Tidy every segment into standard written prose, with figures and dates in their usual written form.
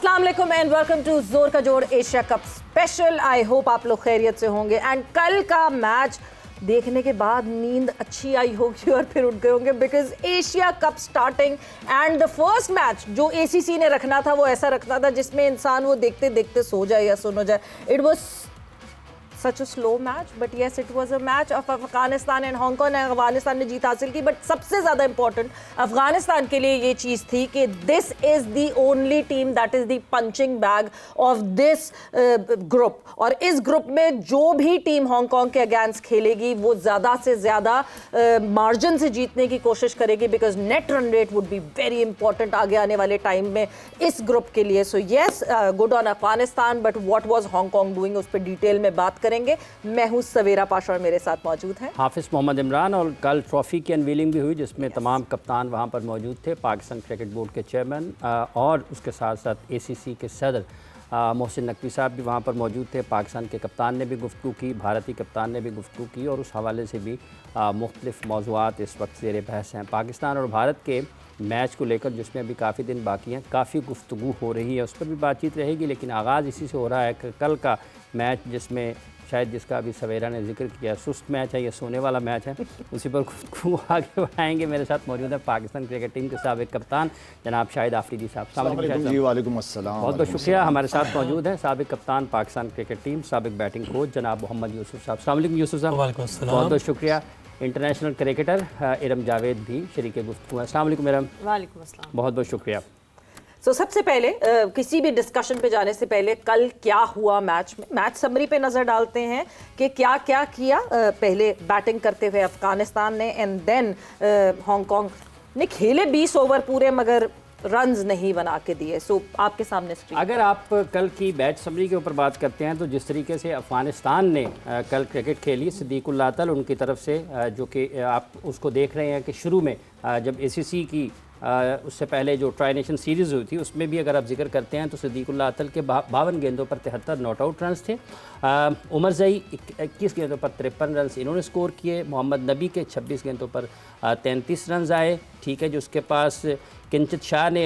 अस्सलाम वालेकुम and welcome to जोर का जोर Asia cup special. I hope आप लोग खैरियत से होंगे एंड कल का मैच देखने के बाद नींद अच्छी आई होगी और फिर उठ गए होंगे because Asia cup starting and the first match जो एसीसी ने रखना था वो ऐसा रखना था जिसमें इंसान वो देखते देखते सो जाए या सुन हो जाए। It was such a slow match but yes it was a match of Afghanistan and Hong Kong. Afghanistan ने जीत हासिल की बट सबसे ज़्यादा इंपॉर्टेंट अफगानिस्तान के लिए ये चीज़ थी कि this is the only team that is the punching bag of this group और इस ग्रुप में जो भी टीम हांगकांग के अगेंस्ट खेलेगी वो ज़्यादा से ज़्यादा मार्जिन से जीतने की कोशिश करेगी because net run rate would be very important आगे आने वाले टाइम में इस ग्रुप के लिए। So yes good on Afghanistan but what was Hong Kong doing उस पर डिटेल में बात करेंगे। मैं हूं सवेरा पाशा और मेरे साथ मौजूद हैं हाफिज मोहम्मद इमरान। और कल ट्रॉफी की अनवीलिंग भी हुई जिसमें तमाम कप्तान वहां पर मौजूद थे, पाकिस्तान क्रिकेट बोर्ड के चेयरमैन और उसके साथ साथ एसीसी के सदर मोहसिन नकवी साहब भी वहाँ पर मौजूद थे। पाकिस्तान के कप्तान ने भी गुफ्तगू की, भारतीय कप्तान ने भी गुफ्तगू की और उस हवाले से भी मुख्तलिफ मौज़ूआत इस वक्त ज़ेर बहस हैं। पाकिस्तान और भारत के मैच को लेकर जिसमें अभी काफ़ी दिन बाकी हैं, काफ़ी गुफ्तगू हो रही है, उस पर भी बातचीत रहेगी। लेकिन आगाज़ इसी से हो रहा है कि कल का मैच जिसमें शायद जिसका अभी सवेरा ने जिक्र किया सुस्त मैच है, ये सोने वाला मैच है, उसी पर गुफ्तगू आगे बढ़ाएंगे। मेरे साथ मौजूद है पाकिस्तान क्रिकेट टीम के साबिक कप्तान जनाब शाहिद आफरीदी साहब। जी वालेकुम अस्सलाम। बहुत बहुत शुक्रिया। हमारे साथ मौजूद हैं साबिक कप्तान पाकिस्तान क्रिकेट टीम, साबिक बैटिंग कोच जनाब मोहम्मद यूसुफ साहब। अस्सलाम वालेकुम यूसुफ साहब। बहुत बहुत शुक्रिया। इंटरनेशनल क्रिकेटर इरम जावेद भी शरीक गुफ्तगू है। अस्सलाम वालेकुम इरम। वालेकुम अस्सलाम। बहुत बहुत शुक्रिया। सबसे पहले किसी भी डिस्कशन पे जाने से पहले कल क्या हुआ मैच में, मैच समरी पे नज़र डालते हैं कि क्या क्या किया। पहले बैटिंग करते हुए अफगानिस्तान ने एंड देन हांगकांग ने खेले 20 ओवर पूरे मगर रन्स नहीं बना के दिए। सो आपके सामने स्क्रीन अगर आप कल की बैच समरी के ऊपर बात करते हैं तो जिस तरीके से अफगानिस्तान ने कल क्रिकेट खेली, सिद्दीकुल्लाह अतल उनकी तरफ से जो कि आप उसको देख रहे हैं कि शुरू में जब एसीसी की उससे पहले जो ट्राई नेशन सीरीज़ हुई थी उसमें भी अगर आप जिक्र करते हैं तो सिद्दीकुल्लाह अतल के 52 गेंदों पर 73 नॉट आउट रन्स थे। उमर जई 21 गेंदों पर 53 रन्स इन्होंने स्कोर किए। मोहम्मद नबी के 26 गेंदों पर 33 रन्स आए, ठीक है, जो उसके पास किंचित शाह ने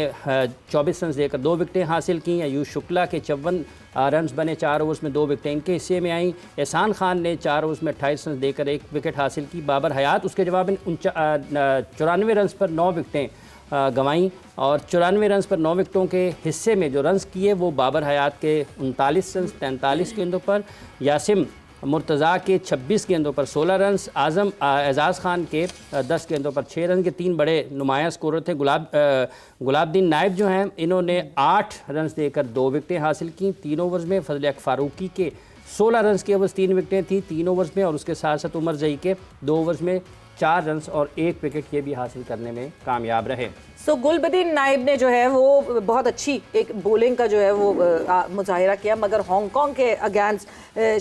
24 रन्स देकर 2 विकेटें हासिल की। आयुष शुक्ला के 54 रन्स बने 4 ओवर्स में, 2 विकेटें इनके हिस्से में आई। एहसान खान ने 4 ओवर्स में 28 रन्स देकर 1 विकेट हासिल की। बाबर हयात उसके जवाब में 94 रन्स पर 9 विकेटें गंवाई और 94 रन्स पर 9 विकेटों के हिस्से में जो रन्स किए वो बाबर हयात के 39 रन्स 43 गेंदों पर, यासिम मुर्तज़ा के 26 गेंदों पर 16 रन्स, आज़म एजाज़ खान के 10 गेंदों पर 6 रन के 3 बड़े नुमाया स्कोरर थे। गुलाबदीन नाइब जो हैं इन्होंने 8 रन्स देकर 2 विकेटें हासिल की 3 ओवर्स में। फजल हक फारूकी के 16 रन्स के ओवर्स 3 विकेटें थी 3 ओवर्स में और उसके साथ साथ उमर जई के 2 ओवर्स में 4 रन्स और 1 विकेट ये भी हासिल करने में कामयाब रहे। सो गुलबदीन नाइब ने जो है वो बहुत अच्छी एक बॉलिंग का जो है वो मुजाहिरा किया मगर हांगकांग के अगेंस्ट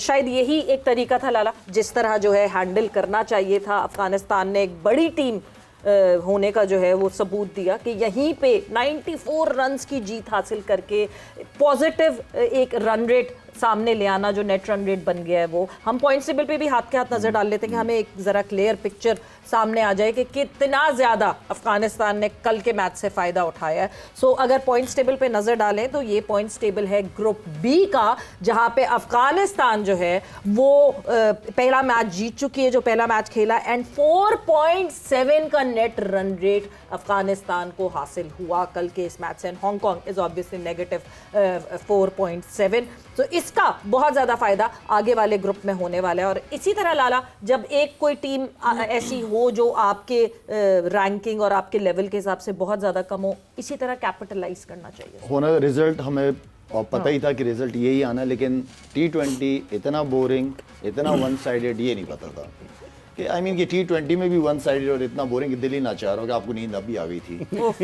शायद यही एक तरीका था लाला जिस तरह जो है हैंडल करना चाहिए था। अफगानिस्तान ने एक बड़ी टीम होने का जो है वो सबूत दिया कि यहीं पे 94 रन्स की जीत हासिल करके पॉजिटिव एक रन रेट सामने ले आना जो नेट रन रेट बन गया है वो हम पॉइंट्स टेबल पे भी हाथ के हाथ नज़र डाल लेते हैं कि हमें एक ज़रा क्लियर पिक्चर सामने आ जाए कि कितना ज़्यादा अफगानिस्तान ने कल के मैच से फ़ायदा उठाया है। सो अगर पॉइंट्स टेबल पे नज़र डालें तो ये पॉइंट्स टेबल है ग्रुप बी का जहाँ पे अफगानिस्तान जो है वो पहला मैच जीत चुकी है जो पहला मैच खेला एंड 4.7 का नेट रन रेट अफगानिस्तान को हासिल हुआ कल के इस मैच से। And Hong Kong is obviously negative 4.7। तो इसका बहुत ज़्यादा फ़ायदा आगे वाले ग्रुप में होने वाला है। और इसी तरह लाला जब एक कोई टीम ऐसी हो जो आपके रैंकिंग और आपके लेवल के हिसाब से बहुत ज़्यादा कम हो, इसी तरह कैपिटलाइज करना चाहिए होना। रिजल्ट हमें और पता ही था कि रिजल्ट यही आना, लेकिन T20 इतना बोरिंग इतना वन साइडेड ये नहीं पता था कि आई मीन कि T20 में भी वन साइडेड और इतना बोरिंग कि दिल ही ना चाह रहा हो कि आपको नींद अभी आ गई थी।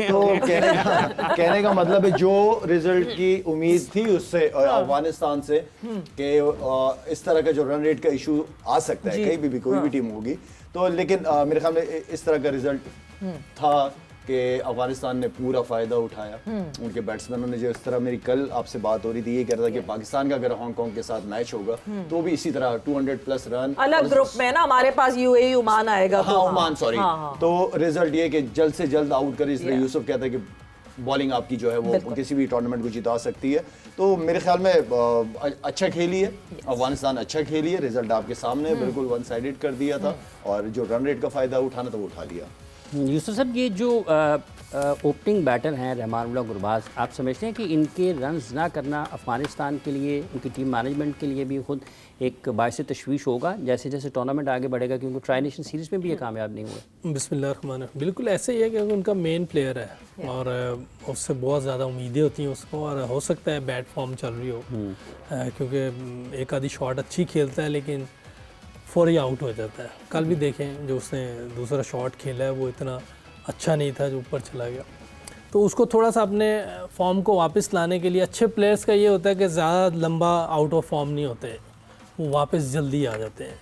तो कहने का मतलब है जो रिजल्ट की उम्मीद थी उससे अफगानिस्तान से कि इस तरह का जो रन रेट का इशू आ सकता है कहीं भी कोई भी टीम होगी तो, लेकिन मेरे ख्याल में इस तरह का रिजल्ट था कि अफगानिस्तान ने पूरा फायदा उठाया। उनके बैट्समैनों ने जो इस तरह, मेरी कल आपसे बात हो रही थी, ये कह रहा था कि पाकिस्तान का अगर हांगकांग के साथ मैच होगा तो भी इसी तरह 200 प्लस रन अलग ग्रुप में ना हमारे पास यूएई ओमान आएगा। हाँ, ओमान सॉरी। तो रिजल्ट ये कि जल्द से जल्द आउट करे, इसलिए यूसुफ कहता है कि बॉलिंग आपकी जो है वो किसी भी टूर्नामेंट को जिता सकती है। तो मेरे ख्याल में अच्छा खेली है अफगानिस्तान, अच्छा खेली है, रिजल्ट आपके सामने बिल्कुल वन साइडेड कर दिया था और जो रन रेट का फ़ायदा उठाना था वो उठा लिया। यूसुफ साहब, ये जो ओपनिंग बैटर हैं रहमानुल्लाह गुरबाज, आप समझते हैं कि इनके रन्स ना करना अफ़गानिस्तान के लिए, उनकी टीम मैनेजमेंट के लिए भी खुद एक बायस तशवीश होगा जैसे जैसे टूर्नामेंट आगे बढ़ेगा, क्योंकि ट्राई नेशन सीरीज़ में भी ये कामयाब नहीं हुए? बिस्मिल्लाहिर्रहमानिर्रहीम, बिल्कुल ऐसे ही है कि उनका मेन प्लेयर है और उससे बहुत ज़्यादा उम्मीदें होती हैं उसको, और हो सकता है बैड फॉर्म चल रही हो क्योंकि एक आधी शॉट अच्छी खेलता है लेकिन फौरी आउट हो जाता है। कल भी देखें जो उसने दूसरा शॉट खेला है वो इतना अच्छा नहीं था जो ऊपर चला गया। तो उसको थोड़ा सा अपने फॉर्म को वापस लाने के लिए, अच्छे प्लेयर्स का ये होता है कि ज़्यादा लंबा आउट ऑफ फॉर्म नहीं होते, वो वापस जल्दी आ जाते हैं।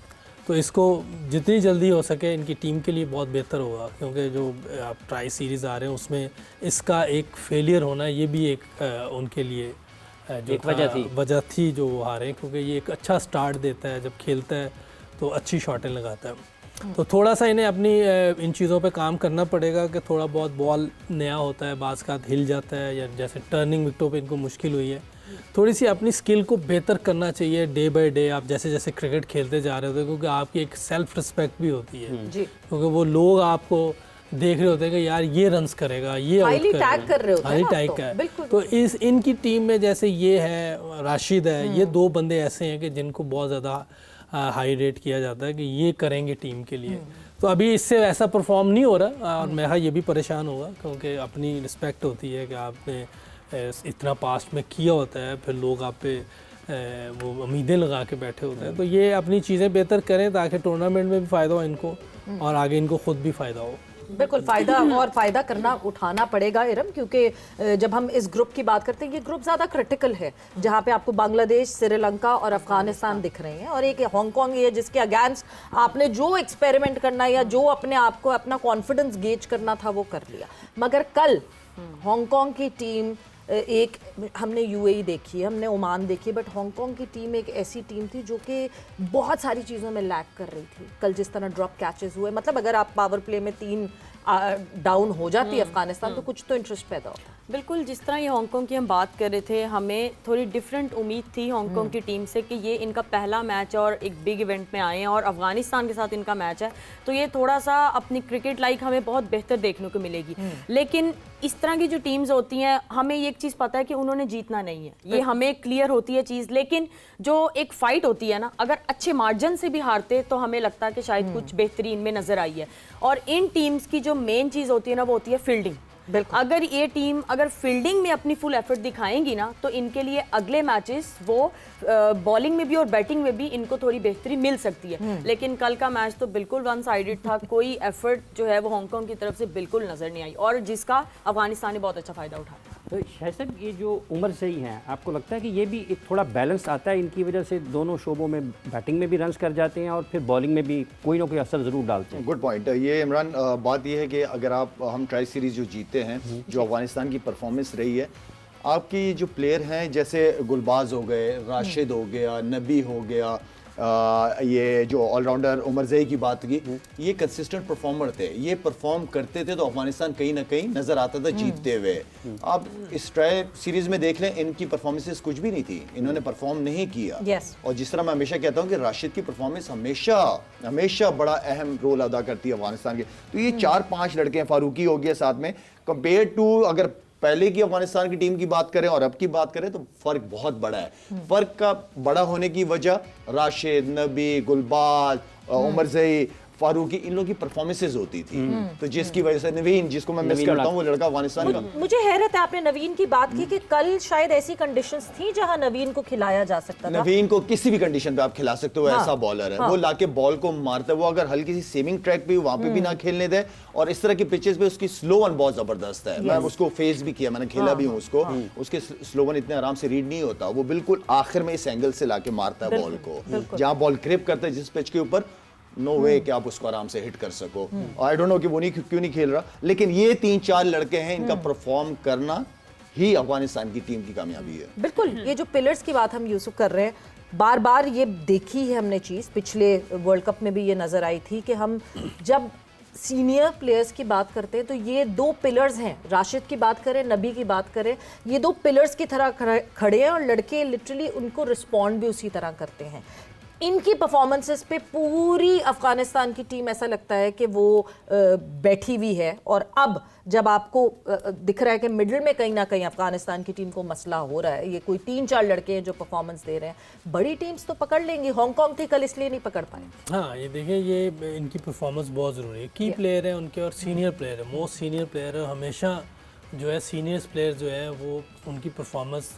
तो इसको जितनी जल्दी हो सके इनकी टीम के लिए बहुत बेहतर होगा, क्योंकि जो आप ट्राई सीरीज़ आ रहे हैं उसमें इसका एक फेलियर होना ये भी एक उनके लिए जो एक वजह थी जो वो हारे, क्योंकि ये एक अच्छा स्टार्ट देता है, जब खेलता है तो अच्छी शॉटें लगाता है। तो थोड़ा सा इन्हें अपनी इन चीज़ों पे काम करना पड़ेगा कि थोड़ा बहुत बॉल नया होता है, बाज़ का हिल जाता है, या जैसे टर्निंग विकेटों पे इनको मुश्किल हुई है, थोड़ी सी अपनी स्किल को बेहतर करना चाहिए डे बाय डे। आप जैसे जैसे क्रिकेट खेलते जा रहे होते हैं, क्योंकि आपकी एक सेल्फ रिस्पेक्ट भी होती है, क्योंकि वो लोग आपको देख रहे होते हैं कि यार ये रन्स करेगा, ये हाईली टैग कर रहे होते हैं, हाईली टैग का। तो इनकी टीम में जैसे ये है, राशिद है, ये दो बंदे ऐसे हैं कि जिनको बहुत ज़्यादा हाई रेट किया जाता है कि ये करेंगे टीम के लिए। तो अभी इससे ऐसा परफॉर्म नहीं हो रहा और मैं ये भी परेशान होगा, क्योंकि अपनी रिस्पेक्ट होती है कि आपने इतना पास्ट में किया होता है, फिर लोग आप पे वो उम्मीदें लगा के बैठे होते हैं। तो ये अपनी चीज़ें बेहतर करें ताकि टूर्नामेंट में भी फ़ायदा हो इनको और आगे इनको खुद भी फ़ायदा हो। बिल्कुल फ़ायदा और फ़ायदा करना उठाना पड़ेगा इरम, क्योंकि जब हम इस ग्रुप की बात करते हैं ये ग्रुप ज़्यादा क्रिटिकल है, जहाँ पे आपको बांग्लादेश, श्रीलंका और अफगानिस्तान दिख रहे हैं, और एक हांगकांग है जिसके अगेंस्ट आपने जो एक्सपेरिमेंट करना या जो अपने आप को अपना कॉन्फिडेंस गेज करना था वो कर लिया। मगर कल हांगकांग की टीम, एक हमने यूएई देखी, हमने ओमान देखी, बट हांगकांग की टीम एक ऐसी टीम थी जो कि बहुत सारी चीज़ों में लैग कर रही थी। कल जिस तरह ड्रॉप कैचेस हुए, मतलब अगर आप पावर प्ले में 3 डाउन हो जाती है अफगानिस्तान तो कुछ तो इंटरेस्ट पैदा होता है। बिल्कुल, जिस तरह ये हांगकांग की हम बात कर रहे थे, हमें थोड़ी डिफरेंट उम्मीद थी हांगकांग की टीम से कि ये इनका पहला मैच और एक बिग इवेंट में आए हैं और अफगानिस्तान के साथ इनका मैच है, तो ये थोड़ा सा अपनी क्रिकेट लाइक हमें बहुत बेहतर देखने को मिलेगी। लेकिन इस तरह की जो टीम्स होती हैं, हमें ये एक चीज़ पता है कि उन्होंने जीतना नहीं है, ये हमें क्लियर होती है चीज़। लेकिन जो एक फाइट होती है ना, अगर अच्छे मार्जिन से भी हारते तो हमें लगता है कि शायद कुछ बेहतरीन में नजर आई है। और इन टीम्स की जो मेन चीज़ होती है ना, वो होती है फील्डिंग। अगर ये टीम अगर फील्डिंग में अपनी फुल एफर्ट दिखाएंगी ना, तो इनके लिए अगले मैचेस वो बॉलिंग में भी और बैटिंग में भी इनको थोड़ी बेहतरी मिल सकती है। लेकिन कल का मैच तो बिल्कुल वन साइडेड था, कोई एफर्ट जो है वो हांगकांग की तरफ से बिल्कुल नजर नहीं आई, और जिसका अफगानिस्तान ने बहुत अच्छा फायदा उठाया। तो शायद साहब, ये जो उम्र से ही हैं, आपको लगता है कि ये भी एक थोड़ा बैलेंस आता है इनकी वजह से, दोनों शोबों में बैटिंग में भी रन्स कर जाते हैं और फिर बॉलिंग में भी कोई ना कोई असर ज़रूर डालते हैं? Good point. ये इमरान, बात ये है कि अगर हम ट्राई सीरीज़ जो जीते हैं, जो अफगानिस्तान की परफॉर्मेंस रही है, आपकी जो प्लेयर हैं जैसे गुलबाज हो गए, राशिद हो गया, नबी हो गया, ये जो ऑलराउंडर उमर ज़ई की बात की, ये कंसिस्टेंट परफॉर्मर थे, ये परफॉर्म करते थे तो अफगानिस्तान कहीं ना कहीं नजर आता था जीतते हुए। आप इस ट्राई सीरीज में देख लें, इनकी परफॉर्मेंसेस कुछ भी नहीं थी, इन्होंने परफॉर्म नहीं किया। और जिस तरह मैं हमेशा कहता हूँ कि राशिद की परफॉर्मेंस हमेशा बड़ा अहम रोल अदा करती है अफगानिस्तान के। तो ये 4-5 लड़के हैं, फारूकी हो गया साथ में, कंपेयर टू अगर पहले की अफगानिस्तान की टीम की बात करें और अब की बात करें तो फर्क बहुत बड़ा है। फर्क का बड़ा होने की वजह राशिद, नबी, गुलबाज, उमर ज़ई, फारूकी, इन लोगों की परफॉर्मेंसेज होती थी, तो जिसकी वजह से नवीन, जिसको मैं मिस करता हूं, वो लड़का अफगानिस्तान का। मुझे हैरत है, आपने नवीन की बात की कि कल शायद ऐसी कंडीशंस थी जहां नवीन को खिलाया जा सकता था। नवीन को किसी भी कंडीशन पे आप खिला सकते हो, ऐसा बॉलर है। वो लाके बॉल को मारता है, वो अगर हल्की सी सेविंग ट्रैक पे वहां पे भी ना खेलने दे, और इस तरह के पिचेस पे उसकी स्लो वन बहुत जबरदस्त है। मैं उसको फेस भी किया, मैंने खेला भी हूँ उसको। उसके स्लो वन इतने आराम से रीड नहीं होता, वो बिल्कुल आखिर में इस एंगल से लाके मारता है बॉल को, जहां बॉल क्रिप करता है जिस पिच के ऊपर, नो वे कि आप उसको आराम से हिट कर सको। आई डोंट नो कि वो क्यों नहीं खेल रहा, लेकिन ये 3-4 लड़के हैं, इनका परफॉर्म करना ही अफगानिस्तान की टीम की कामयाबी है। बिल्कुल, ये जो पिलर्स की बात हम यूसुफ कर रहे हैं, बार बार ये देखी है हमने चीज़, पिछले वर्ल्ड कप में भी ये नज़र आई थी कि हम जब सीनियर प्लेयर्स की बात करते हैं तो ये दो पिलर्स हैं, राशिद की बात करें, नबी की बात करें, ये दो पिलर्स की तरह खड़े हैं और लड़के लिटरली उनको रिस्पॉन्ड भी उसी तरह करते हैं। इनकी परफॉर्मेंसेस पे पूरी अफगानिस्तान की टीम ऐसा लगता है कि वो बैठी हुई है। और अब जब आपको दिख रहा है कि मिडिल में कहीं ना कहीं अफगानिस्तान की टीम को मसला हो रहा है, ये कोई 3-4 लड़के हैं जो परफॉर्मेंस दे रहे हैं, बड़ी टीम्स तो पकड़ लेंगी। हांगकांग थी कल इसलिए नहीं पकड़ पाए। हाँ, ये देखिए, ये इनकी परफॉर्मेंस बहुत ज़रूरी है। की प्लेयर है उनके और सीनियर प्लेयर है, मोस्ट सीनियर प्लेयर है। हमेशा जो है सीनियर्स प्लेयर जो है वो उनकी परफॉर्मेंस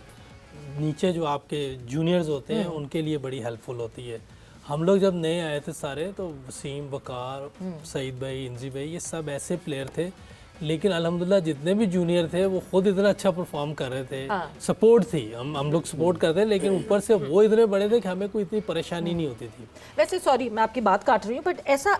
नीचे जो आपके जूनियर्स होते हैं उनके लिए बड़ी हेल्पफुल होती है। हम लोग जब नए आए थे सारे, तो वसीम, बकार, सईद भाई, इंजी भाई, ये सब ऐसे प्लेयर थे, लेकिन अल्हम्दुलिल्लाह जितने भी जूनियर थे वो खुद इतना अच्छा परफॉर्म कर रहे थे। सपोर्ट थी, हम लोग सपोर्ट करते हैं, लेकिन ऊपर से वो इतने बड़े थे कि हमें कोई इतनी परेशानी नहीं होती थी। वैसे सॉरी मैं आपकी बात काट रही हूँ, बट ऐसा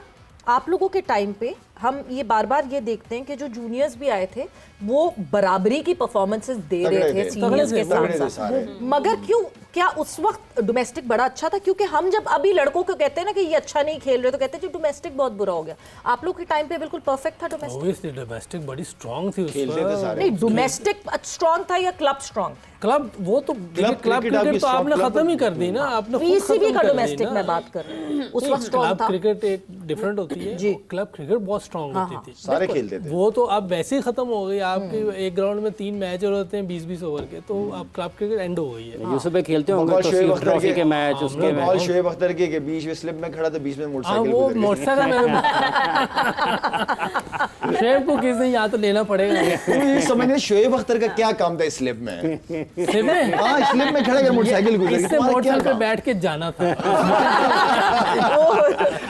आप लोगों के टाइम पे हम ये बार बार ये देखते हैं कि जो जूनियर्स भी आए थे वो बराबरी की परफॉर्मेंसेस दे रहे थे सीनियर्स के साथ साथ। मगर क्यों, क्या उस वक्त डोमेस्टिक बड़ा अच्छा था? क्योंकि हम जब अभी लड़कों को कहते हैं ना कि ये अच्छा नहीं खेल रहे, तो कहते हैं जी डोमेस्टिक बहुत बुरा हो गया। आप लोग के टाइम पे बिल्कुल परफेक्ट था डोमेस्टिक। ऑब्वियसली डोमेस्टिक बड़ी स्ट्रांग थी उस खेलते थे सारे। नहीं, डोमेस्टिक स्ट्रांग था या क्लब स्ट्रांग था? क्लब, वो तो क्लब क्रिकेट तो आपने खत्म ही कर दी ना, आपने खुद पीसीबी खत्म का कर दी डोमेस्टिक ना। मैं बात कर रही हूँ, उस वक्त स्ट्रांग क्लब था। क्रिकेट एक डिफरेंट होती है जी। क्लब क्रिकेट बहुत स्ट्रांग होती थी, सारे खेलते थे। वो तो अब वैसे ही खत्म हो गई। आपके एक ग्राउंड में 3 मैच होते हैं 20-20 ओवर के, तो अब क्लब क्रिकेट एंड हो गई है। यूसुफ भाई खेलते होंगे बकौल तो शोएब सिर्फ अख्तर ट्रॉफी के के मैच, उसके बकौल शोएब अख्तर के बीच में स्लिप में खड़ा था, बीच में हाँ, मोटरसाइकिल वो गुजर गई। मोटरसाइकिल में शेब को किस दिन यहाँ तो लेना पड़ेगा। मुझे समझ नहीं शोएब अख्तर का क्या काम था स्लिप में? स्लिप में हाँ, स्लिप में खड़ा कर मोटरसाइकिल गुजर गई। इससे तुम्हारा क्या मोटरसाइकिल पे काम? बैठ के जाना था।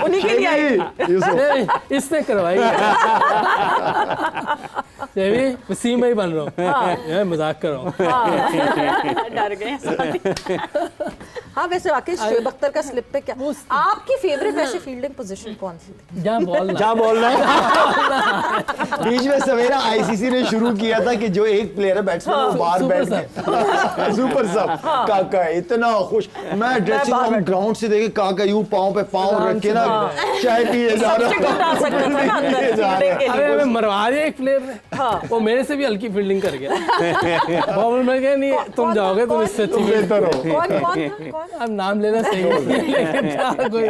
उन्हीं के लिए आई। यूसुफ, इसने करवाई है। वसीम भाई बन रहा हूँ, मैं मजाक कर रहा हूँ। डर गए। हाँ, वैसे वाकई शोएब अख्तर का स्लिप पे क्या आपकी फेवरेट वैसे फील्डिंग पोजीशन कौन सी थी? जहाँ बॉल ना, क्या बोल रहे हैं? बीच में सवेरा आईसीसी ने शुरू किया था कि जो एक प्लेयर है बैट्समैन वो बाहर सुपर बैठ के सुपर सब। काका इतना खुश, मैं ड्रेसिंग रूम ग्राउंड से देखे काका यूं पाँव पे पाँव रख के ना चाय पिए जा Substitute डाल सकता था ना अंदर fielding के लिए। अरे मैं मरवा दिया एक प्लेयर ने, वो मेरे से भी हल्की फील्डिंग कर गया। बॉल में गया नहीं, तुम जाओगे तुम इससे अच्छी बेहतर हो। कौन था? कौन? अब नाम लेना सही नहीं है, लेकिन था कोई,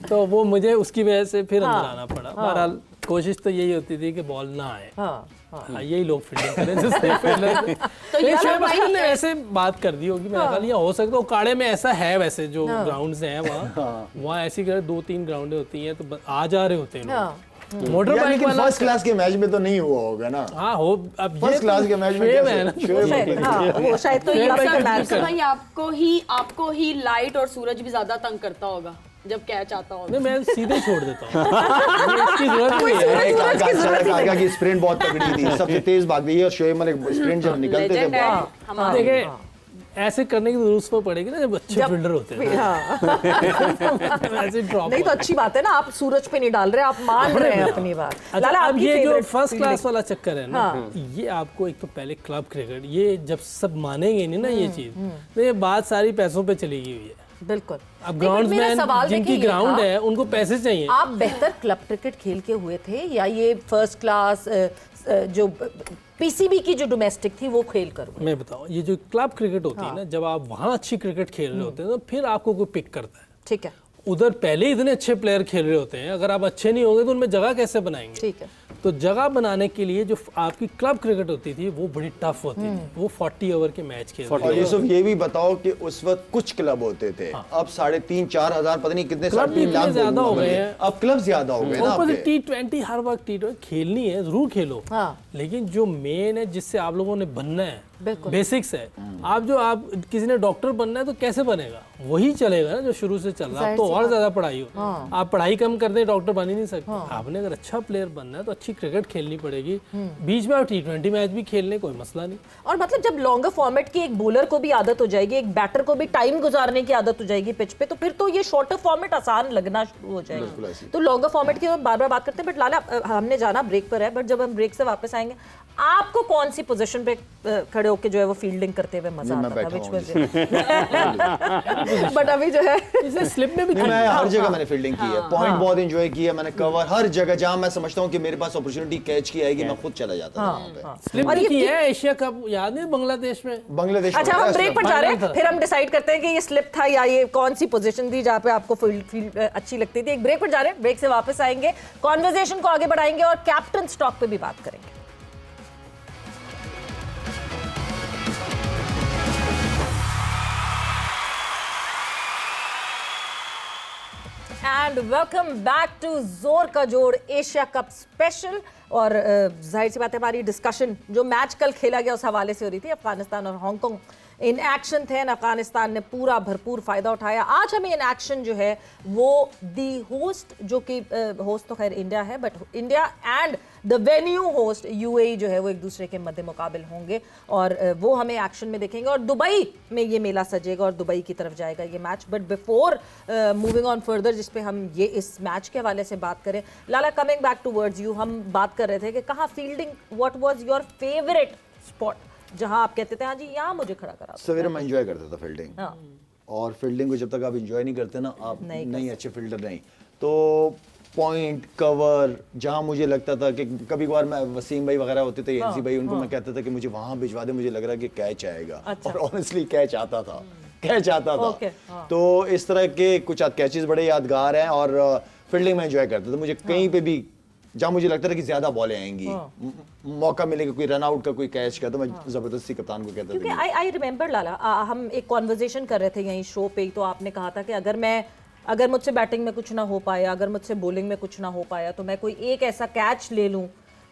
तो वो मुझे उसकी वजह से फिर अंदर आना पड़ा। बहरहाल कोशिश तो यही होती थी कि बॉल ना आए। हाँ, यही लोग फील्डिंग करें जिससे फील्डर। तो ये शोएब अख्तर ने ऐसे बात कर दी होगी, मेरा ख्याल ये हो सकता है। उकाड़े में ऐसा है वैसे, जो ग्राउंड्स हैं वहाँ ऐसी 2-3 ग्राउंडें होती हैं, तो आ जा रहे होते हैं लोग। मोटर यार, बाइक लेकिन वाला, फर्स्ट क्लास के मैच में तो नहीं हुआ होगा ना। हाँ हो, अब ये फर्स्ट क्लास के मैच में शोएब कैसे? है ना। शोएब हाँ, वो शायद तो ये शोएब भाई असल का मैच कर- भाई आपको ही लाइट और सूरज भी ज्यादा तंग करता होगा जब कैच आता होगा। नहीं, मैं सीधे छोड़ देता हूँ, इसकी जरूरत नहीं है। काका की स्प्रिंट बहुत तगड़ी थी, सबसे तेज भाग गई है। और शोएब मलिक स्प्रिंट जब निकलते थे Legend है बाहर, हमारे। देखिए ऐसे करने की जरूरत तो पड़ेगी ना जब अच्छे फील्डर होते हैं। ऐसे ड्रॉप नहीं तो अच्छी बात है ना, आप सूरज पे नहीं डाल रहे, आप मान रहे हैं अपनी बात। अच्छा, लाला, अब आपकी ये जो favorite फर्स्ट fielding? क्लास वाला चक्कर है ना, ये आपको एक तो पहले क्लब क्रिकेट, ये जब सब मानेंगे नहीं ना ये चीज, तो ये बात सारी पैसों पे चली गई हुई है। बिल्कुल। अब लेकिन ग्राउंड मेरा सवाल में जिनकी देखिए ये ग्राउंड था, है उनको पैसे चाहिए। आप बेहतर क्लब क्रिकेट खेल के हुए थे या ये फर्स्ट क्लास जो पीसीबी की जो डोमेस्टिक थी वो खेल कर हुए? मैं बताऊं, ये जो क्लब क्रिकेट होती है ना, जब आप वहाँ अच्छी क्रिकेट खेल रहे होते हैं तो फिर आपको कोई पिक करता है। ठीक है, उधर पहले ही इतने अच्छे प्लेयर खेल रहे होते हैं, अगर आप अच्छे नहीं होंगे तो उनमें जगह कैसे बनाएंगे? ठीक है। तो जगह बनाने के लिए जो आपकी क्लब क्रिकेट होती थी वो बड़ी टफ होती थी, वो 40 ओवर के मैच खेलते और यूसुफ ये भी बताओ कि उस वक्त कुछ क्लब होते थे, अब 3,500-4,000 हजार पता नहीं कितने क्लब भी 3 लाख इतने ज्यादा हो गए हैं। अब क्लब ज्यादा हो गए ना ऊपर से आपके। T20 हर वक्त T20 खेलनी है, जरूर खेलो, लेकिन जो मेन है जिससे आप लोगों ने बनना है, बेसिक्स है। आप किसी ने डॉक्टर बनना है तो कैसे बनेगा? वही चलेगा ना जो शुरू से चल रहा है। तो और ज्यादा पढ़ाई हो, आप पढ़ाई कम कर दें डॉक्टर बन ही नहीं सकते। आपने अगर अच्छा प्लेयर बनना है तो अच्छी क्रिकेट खेलनी पड़ेगी, बीच में आप T20 मैच भी खेलने, कोई मसला नहीं। और मतलब जब लॉन्गर फॉर्मेट की एक बॉलर को भी आदत हो जाएगी, एक बैटर को भी टाइम गुजारने की आदत हो जाएगी पिच पे, तो फिर तो ये शॉर्टर फॉर्मेट आसान लगना शुरू हो जाएगी। तो लॉन्गर फॉर्मेट की बार बार बात करते हैं, बट लाला हमने जाना ब्रेक पर है, बट जब हम ब्रेक से वापस आएंगे आपको कौन सी पोजीशन पे खड़े होके जो है वो फील्डिंग करते हुए मजा मैं आता था? बैठा Which हूँ was it? बट अभी जो है इसे स्लिप में भी नहीं, मैं हर जगह मैंने फील्डिंग की है, पॉइंट बहुत एंजॉय किया मैंने, कवर हर जगह जहां मैं समझता हूं कि मेरे पास अपॉर्चुनिटी कैच की आएगी, मैं खुद चला जाता था वहां पे। स्लिप और भी ये की है एशिया कप, याद नहीं बांग्लादेश में? बांग्लादेश अच्छा, में हम था ब्रेक पर इसमें। जा रहे हैं, फाइनल था। फिर हम डिसाइड करते हैं कि ये स्लिप था या ये कौन सी पोजीशन थी जहाँ पे आपको फील्ड अच्छी लगती थी। एक ब्रेक पर जा रहे हैं, ब्रेक से वापस आएंगे, कॉन्वर्जेशन को आगे बढ़ाएंगे और कैप्टन स्टॉक पे भी बात करेंगे। एंड वेलकम बैक टू जोर का जोड़ एशिया कप स्पेशल। और जाहिर सी बात है, हमारी डिस्कशन जो मैच कल खेला गया उस हवाले से हो रही थी। अफगानिस्तान और हांगकांग इन एक्शन थे, अफगानिस्तान ने पूरा भरपूर फायदा उठाया। आज हमें इन एक्शन जो है वो दी होस्ट, जो कि होस्ट तो खैर इंडिया है, but India and the venue host UAE जो है वो एक दूसरे के मद्दे मुकाबिल होंगे और वो हमें एक्शन में देखेंगे। और दुबई में ये मेला सजेगा और दुबई की तरफ जाएगा ये match. But before moving on further, जिस पे हम ये इस मैच के हवाले से बात करें, Lala coming back to words you, हम बात कर रहे थे कि कहाँ fielding, what was your favourite spot जहां आप कहते थे हाँ जी यहाँ मुझे खड़ा करा दो? सवेरे मैं एंजॉय करता था फील्डिंग, हाँ। और फील्डिंग को जब तक आप एंजॉय नहीं करते ना, आप नहीं कर नहीं अच्छे फील्डर नहीं। तो पॉइंट कवर जहां मुझे लगता था कि कभी कभार मैं वसीम भाई वगैरह होते थे, एनसी भाई, उनको मैं कहता था कि मुझे वहां भिजवा दे, मुझे लग रहा है कि कैच आएगा। अच्छा। और ऑनेस्टली कैच आता था, कैच आता था। Okay, हाँ। तो इस तरह के कुछ कैचेस बड़े यादगार हैं और फील्डिंग में एंजॉय करता था। मुझे कहीं पे भी जहाँ मुझे लगता था कि ज्यादा बॉलें आएंगी, मौका मिलेगा कोई रन आउट का, कोई कैच का, तो मैं जबरदस्ती कप्तान को कहता क्योंकि था कि आई रिमेंबर लाला, हम एक कॉन्वर्जेशन कर रहे थे यहीं शो पे ही, तो आपने कहा था कि अगर मुझसे बैटिंग में कुछ ना हो पाया, अगर मुझसे बॉलिंग में कुछ ना हो पाया, तो मैं कोई एक ऐसा कैच ले लूं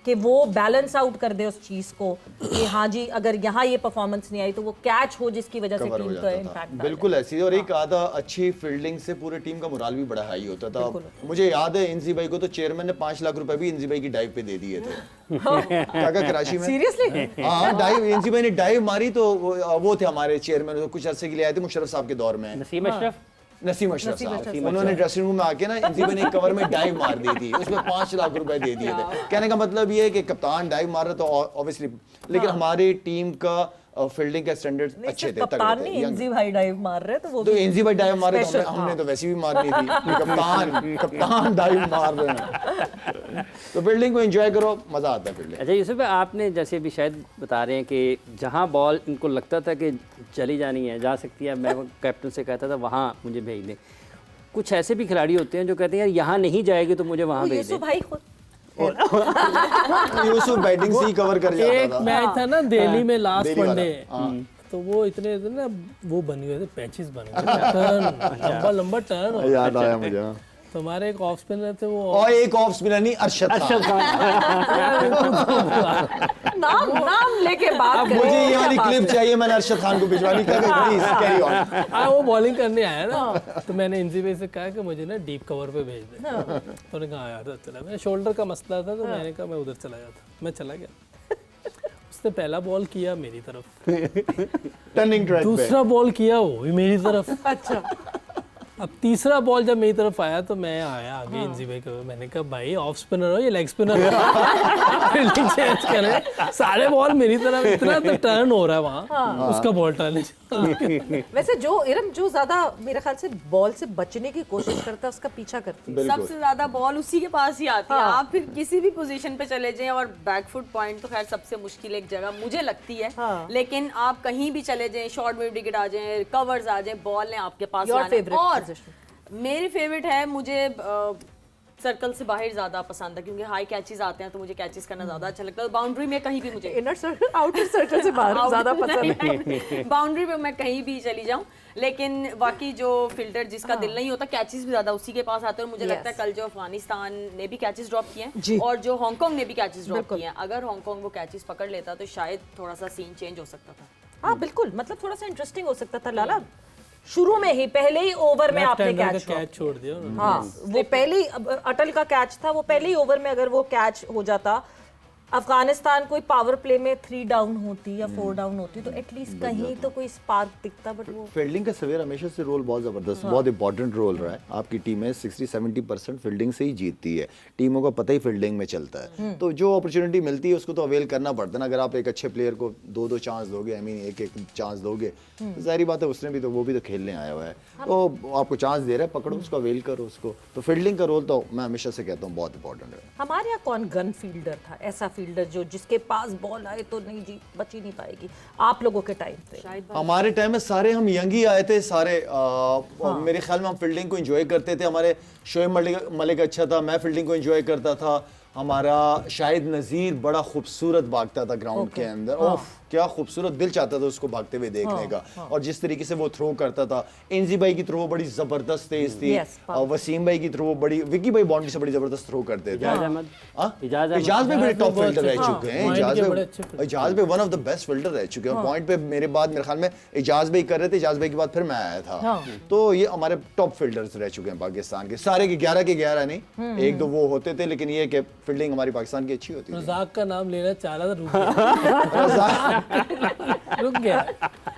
कि वो बैलेंस आउट कर दे उस चीज को कि हाँ जी अगर यहाँ ये परफॉर्मेंस नहीं आई तो वो कैच हो जिसकी वजह से कवर हो टीम का जाता था। इम्पैक्ट बिल्कुल ऐसी। और एक आधा अच्छी फील्डिंग से पूरे टीम का मोराल भी बड़ा हाई होता था। मुझे याद है इंजी भाई को तो चेयरमैन ने 5 लाख रुपए भी इंजी भाई की डाइव पे दे दिए थे। क्या कराची में? सीरियसली? हाँ, डाइव इंजी भाई ने डाइव मारी तो वो थे हमारे चेयरमैन, कुछ अरसे के लिए आए थे मुशर्रफ साहब के दौर में। नसीम अशरफ नसीम अशरफ साहब, उन्होंने ड्रेसिंग रूम में आके ना इंजी भाई ने एक कवर में डाइव मार दी थी, उसमें 5 लाख रुपए दे दिए थे। कहने का मतलब ये है कि कप्तान डाइव मार रहा तो ऑब्वियसली, लेकिन हमारी टीम का फील्डिंग के स्टैंडर्ड्स अच्छे थे, कप्तान तगड़े नहीं, थे। एनजी भाई डाइव मार रहे तो वो तो भी एनजी भाई डाइव मारे तो special, हमने तो वैसे भी मारनी थी। कप्तान डाइव मार रहे हैं। तो फील्डिंग को एंजॉय करो, मजा आता है फील्डिंग। अच्छा यूसुफ भाई, आपने जैसे भी शायद बता रहे हैं कि जहाँ बॉल इनको लगता था कि चली जानी है, जा सकती है, मैं कैप्टन से कहता था वहाँ मुझे भेज दें। कुछ ऐसे भी खिलाड़ी होते हैं जो कहते हैं यार यहाँ नहीं जाएगी तो मुझे वहाँ भेज दें। यूसुफ भाई खुद यूसुफ बैटिंग से ही कवर कर एक जाता था। मैच था ना दिल्ली में लास्ट दिल्ली वाला, वनडे, तो वो इतने ना वो बन गए थे, पैचेस बन गए थे, टर्न लंबा टर्न। याद आया मुझे। तो हमारे एक ऑफ स्पिनर थे वो और एक ऑफ स्पिनर नहीं, अरशद खान। नाम लेके बात अब करें। मुझे ये वाली क्लिप चाहिए, मैंने अरशद खान को भिजवानी। Please carry on. हाँ वो बॉलिंग करने आया ना, तो मैंने इंजी भाई से कहा कि मुझे ना डीप कवर पे भेज दे। तो उन्होंने कहा यार चला, मेरे शोल्डर का मसला था, तो मैंने कहा मैं उधर चला जाता। मैं चला गया, उसने पहला बॉल किया मेरी तरफ, टर्निंग ट्रैक पे। दूसरा बॉल किया वो भी मेरी तरफ। अच्छा, अब तीसरा बॉल जब मेरी तरफ आया तो मैं आया आगे इंजी भाई को, मैंने कहा भाई ऑफ स्पिनर हो ये लेग स्पिनर हो, फील्डिंग चेंज करें। सारे बॉल मेरी तरफ, इतना तो टर्न हो रहा है वहाँ, उसका बॉल टर्न। वैसे जो इरम जो ज्यादा मेरे ख्याल से बॉल से बचने की कोशिश करता है उसका पीछा करती है। सबसे ज्यादा बॉल उसी के पास ही आती है। आप फिर किसी भी पोजीशन पे चले जाएं, और बैकफुट पॉइंट तो खैर सबसे मुश्किल एक जगह मुझे लगती है, लेकिन आप कहीं भी चले जाएं, शॉर्ट मिड विकेट आ जाए, कवर्स आ जाए, बॉल ने आपके पास Your आना है। favorite और position? मेरी फेवरेट है, मुझे सर्कल से बाहर ज्यादा पसंद है, क्योंकि हाई कैचेस आते हैं तो मुझे कैचेस करना ज्यादा अच्छा लगता है। बाउंड्री में कहीं भी मुझे इनर सर्कल आउटर सर्कल से बाहर ज्यादा पसंद है। बाउंड्री पे मैं कहीं भी चली जाऊं, लेकिन बाकी जो फिल्टर जिसका दिल नहीं होता, कैचेस भी ज्यादा उसी के पास आते हैं। और मुझे लगता है कल जो अफगानिस्तान ने भी कैचेस ड्रॉप किए हैं और जो हांगकांग ने भी कैचेस ड्रॉप किए हैं, अगर हांगकांग वो कैचेस पकड़ लेता तो शायद थोड़ा सा सीन चेंज हो सकता था। हाँ बिल्कुल, मतलब थोड़ा सा इंटरेस्टिंग हो सकता था लाला। शुरू में ही पहले ही ओवर में आपने कैच छोड़ दिया उन्होंने। हाँ वो पहले ही अटल का कैच था, वो पहले ही ओवर में अगर वो कैच हो जाता अफगानिस्तान कोई पावर प्ले में 3 डाउन होती या 4 डाउन होती तो एटलीस्ट कहीं तो कोई स्पार्क दिखता, बट वो फील्डिंग का सवेर हमेशा से रोल बहुत ज़बरदस्त, बहुत इंपॉर्टेंट रोल रहा है। आपकी टीमें 60-70% फील्डिंग से ही जीतती है, टीमों का पता ही फील्डिंग में चलता है। तो जो अपॉर्चुनिटी मिलती है उसको तो अवेल करना पड़ता है ना। अगर आप एक अच्छे प्लेयर को 2-2 चांस दोगे, आई मीन एक चांस दोगे, तो जाहिर बात है उसने भी तो, वो भी तो खेलने आया हुआ है, तो आपको चांस दे रहा है, पकड़ो उसको, अवेल करो उसको। तो फील्डिंग का रोल तो मैं हमेशा से कहता हूँ बहुत इंपॉर्टेंट है। हमारे यहाँ कौन गन फील्डर था, ऐसा फील्डर जो जिसके पास बॉल आए तो नहीं जी बच ही नहीं पाएगी आप लोगों के टाइम पे? हमारे टाइम में सारे हम यंग ही आए थे सारे, और मेरे ख्याल में हम फील्डिंग को एंजॉय करते थे। हमारे शोएब मलिक अच्छा था, मैं फील्डिंग को एंजॉय करता था। हमारा शाहिद नज़ीर बड़ा खूबसूरत भागता था ग्राउंड के अंदर, ओफ क्या खूबसूरत, दिल चाहता था उसको भागते हुए देखने का। और जिस तरीके से वो थ्रो करता था, एनजी भाई की थ्रो बड़ी जबरदस्त तेज थी, वसीम भाई की थ्रो बड़ी, विकी भाई बाउंड्री से बड़ी जबरदस्त थ्रो करते थे। इजाज में बड़े टॉप फील्डर रह चुके हैं, इजाज भाई one of the best fielder रह चुके हैं। पॉइंट पे मेरे बाद मेरे ख्याल में इजाज भाई कर रहे थे, इजाज भाई के बाद फिर मैं आया था। तो ये हमारे टॉप फील्डर्स रह चुके हैं पाकिस्तान के, सारे के 11 नहीं, 1-2 वो होते थे, लेकिन ये कि फील्डिंग हमारी पाकिस्तान की अच्छी होती थी। रज़ाक का नाम लेना चाह रहा था, रुक गया।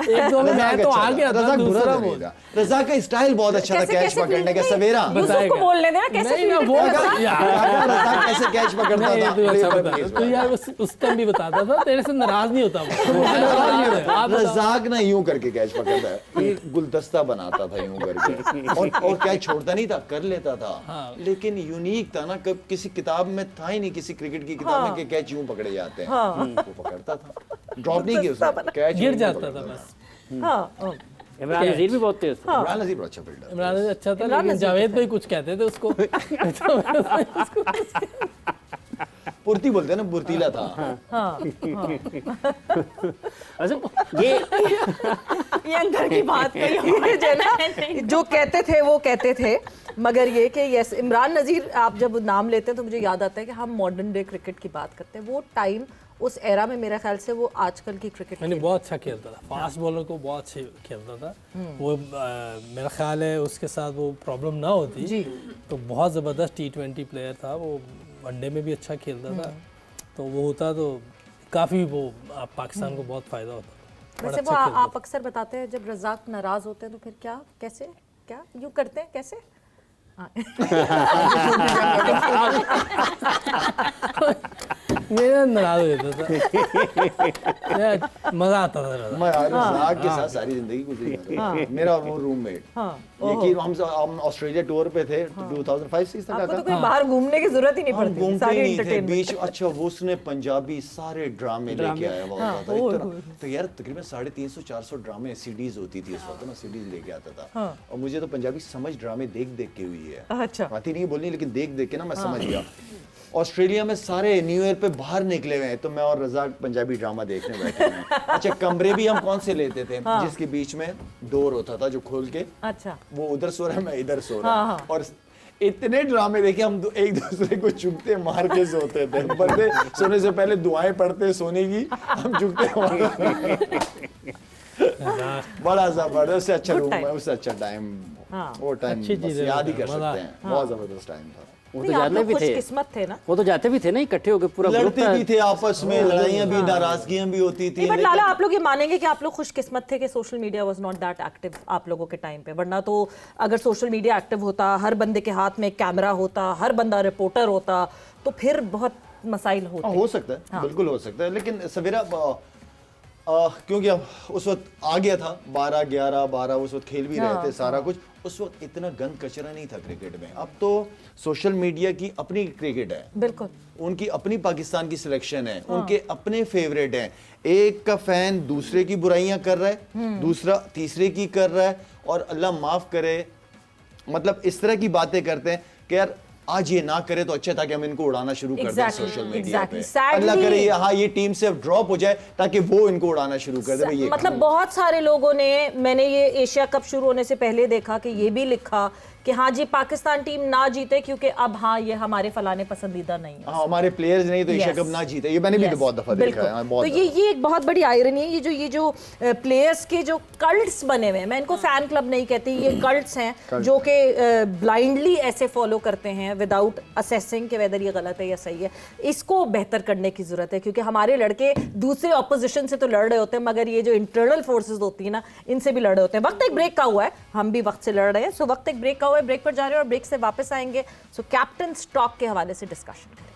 1-2 में मैं तो आ गया था, दूसरा बोल। रज़ाक का स्टाइल बहुत अच्छा था कैच पकड़ने का। सवेरा यूसुफ को बोलने देना कैसे नहीं ना बोल रज़ाक कैसे कैच पकड़ता था। तू अच्छा बता, तू यार उस टाइम भी बताता था, तेरे से नाराज नहीं होता वो। रज़ाक ना यूं करके कैच पकड़ता है, एक गुलदस्ता बनाता था यूं करके, और कैच छोड़ता नहीं था, कर लेता था। लेकिन यूनिक था ना, कब किसी किताब में था ही नहीं, किसी क्रिकेट की किताब में कि कैच यूं पकड़े जाते हैं। वो पकड़ता था, ड्रॉप नहीं किया उसने, कैच गिर जाता था बस। हाँ इमरान नज़ीर भी बहुत तेज था। इमरान नज़ीर अच्छा फील्डर, इमरान नज़ीर अच्छा था, लेकिन जावेद भाई कुछ कहते थे उसको। पुर्ती बोलते हैं ना, बुर्तीला था। अच्छा ये अंदर की बात कही जो ना जो कहते थे वो कहते थे, मगर ये कि यस इमरान नज़ीर आप जब नाम लेते हैं तो मुझे याद आता है कि हम मॉडर्न डे क्रिकेट की बात करते हैं। वो टाइम उस एरा में मेरे ख्याल से वो आजकल की क्रिकेट मैंने बहुत अच्छा खेलता था, फास्ट बॉलर को बहुत अच्छे खेलता था वो। मेरा ख्याल है उसके साथ वो प्रॉब्लम ना होती जी, तो बहुत ज़बरदस्त T20 प्लेयर था वो, वनडे में भी अच्छा खेलता था। तो वो होता तो काफ़ी वो पाकिस्तान को बहुत फ़ायदा होता। वैसे वो आप अक्सर बताते हैं जब रज़ाक नाराज़ होते हैं तो फिर क्या, कैसे, क्या यूँ करते हैं, कैसे? मेरा नाराज हो जाता था, मजा आता था। मैं रज़ाक के साथ सारी जिंदगी गुजरी। मेरा वो रूममेट, यकीन हम ऑस्ट्रेलिया टूर पे थे 2005-6 तक। आपको तो कोई बाहर घूमने की जरूरत ही नहीं हम पड़ती, घूमते सारी ही नहीं थे entertainment। बीच। अच्छा वो उसने पंजाबी सारे ड्रामे लेके आया हुआ होता था एक तरह। तो यार तकरीबन 350-400 ड्रामे सीडीज होती थी इस वक्त ना, सीडीज लेके आता था। और मुझे तो पंजाबी समझ ड्रामे देख देख के हुई है, अच्छा आती नहीं बोलनी, लेकिन देख देख के ना मैं समझ गया। ऑस्ट्रेलिया में सारे न्यू ईयर पे बाहर निकले हुए हैं, तो मैं और रज़ाक पंजाबी ड्रामा देखने बैठे हैं। अच्छा कमरे भी हम कौन से लेते थे, जिसके बीच में डोर होता था जो खोल के, अच्छा वो उधर सो रहा है मैं इधर सो रहा हूँ। और इतने ड्रामे देखे हम, एक दूसरे को चुपते मार के सोते थे। बंदे सोने से पहले दुआएं पढ़ते सोने की, हम चुपते बड़ा जबरदस्त, उससे अच्छा रूम है, उससे अच्छा टाइम, वो टाइम याद ही कर सकते हैं। बहुत जबरदस्त टाइम था। वो तो नहीं, आप जाते लोग भी थे, खुशकिस्मत थे ना। वो तो जाते भी थे ना इकट्ठे होकर पूरा ग्रुप लड़ते था। भी थे आपस में, लड़ाइयाँ भी, नाराजगियाँ भी होती थी। बट लाला आप लोग ये मानेंगे कि आप लोग खुशकिस्मत थे कि social media was not that active आप लोगों के टाइम पे, वरना तो अगर सोशल मीडिया एक्टिव होता, हर बंदे के हाथ में कैमरा होता, हर बंदा रिपोर्टर होता, तो फिर बहुत मसाइल होते। हो सकता है, बिल्कुल हो सकता है। लेकिन सवेरा क्योंकि अब उस वक्त आ गया था 12 उस वक्त खेल भी रहे थे सारा कुछ, उस वक्त इतना गंद कचरा नहीं था क्रिकेट में। अब तो सोशल मीडिया की अपनी क्रिकेट है, बिल्कुल उनकी अपनी पाकिस्तान की सिलेक्शन है, उनके अपने फेवरेट हैं। एक का फैन दूसरे की बुराइयां कर रहा है, दूसरा तीसरे की कर रहा है, और अल्लाह माफ करे मतलब इस तरह की बातें करते हैं कि यार आज ये ना करे तो अच्छा था कि हम इनको उड़ाना शुरू कर दें सोशल मीडिया पे। अल्लाह करे ये टीम से ड्रॉप हो जाए ताकि वो इनको उड़ाना शुरू कर दे। मतलब बहुत सारे लोगों ने, मैंने ये एशिया कप शुरू होने से पहले देखा कि ये भी लिखा कि हाँ जी पाकिस्तान टीम ना जीते क्योंकि अब हाँ ये हमारे फलाने पसंदीदा नहीं है। हाँ, हमारे प्लेयर्स नहीं तो एशिया Yes. कप ना जीते, ये मैंने भी Yes, तो बहुत दफा देखा है। हाँ, तो बहुत ये एक बहुत बड़ी आयरनी है। ये जो प्लेयर्स के जो कल्ट्स बने हुए हैं, मैं इनको फैन क्लब नहीं कहती, ये कल्ट्स हैं जो कि ब्लाइंडली ऐसे फॉलो करते हैं विदाउट असेसिंग कि वेदर ये गलत है या सही है। इसको बेहतर करने की जरूरत है क्योंकि हमारे लड़के दूसरे ऑपोजिशन से तो लड़ रहे होते हैं मगर ये जो इंटरनल फोर्सेस होती है ना इनसे भी लड़ रहे होते हैं। वक्त एक ब्रेक का हुआ है, हम भी वक्त से लड़ रहे हैं, सो वक्त एक ब्रेक का हुआ है, ब्रेक पर जा रहे हैं और ब्रेक से वापस आएंगे। सो कैप्टन स्टॉक के हवाले से डिस्कशन करें।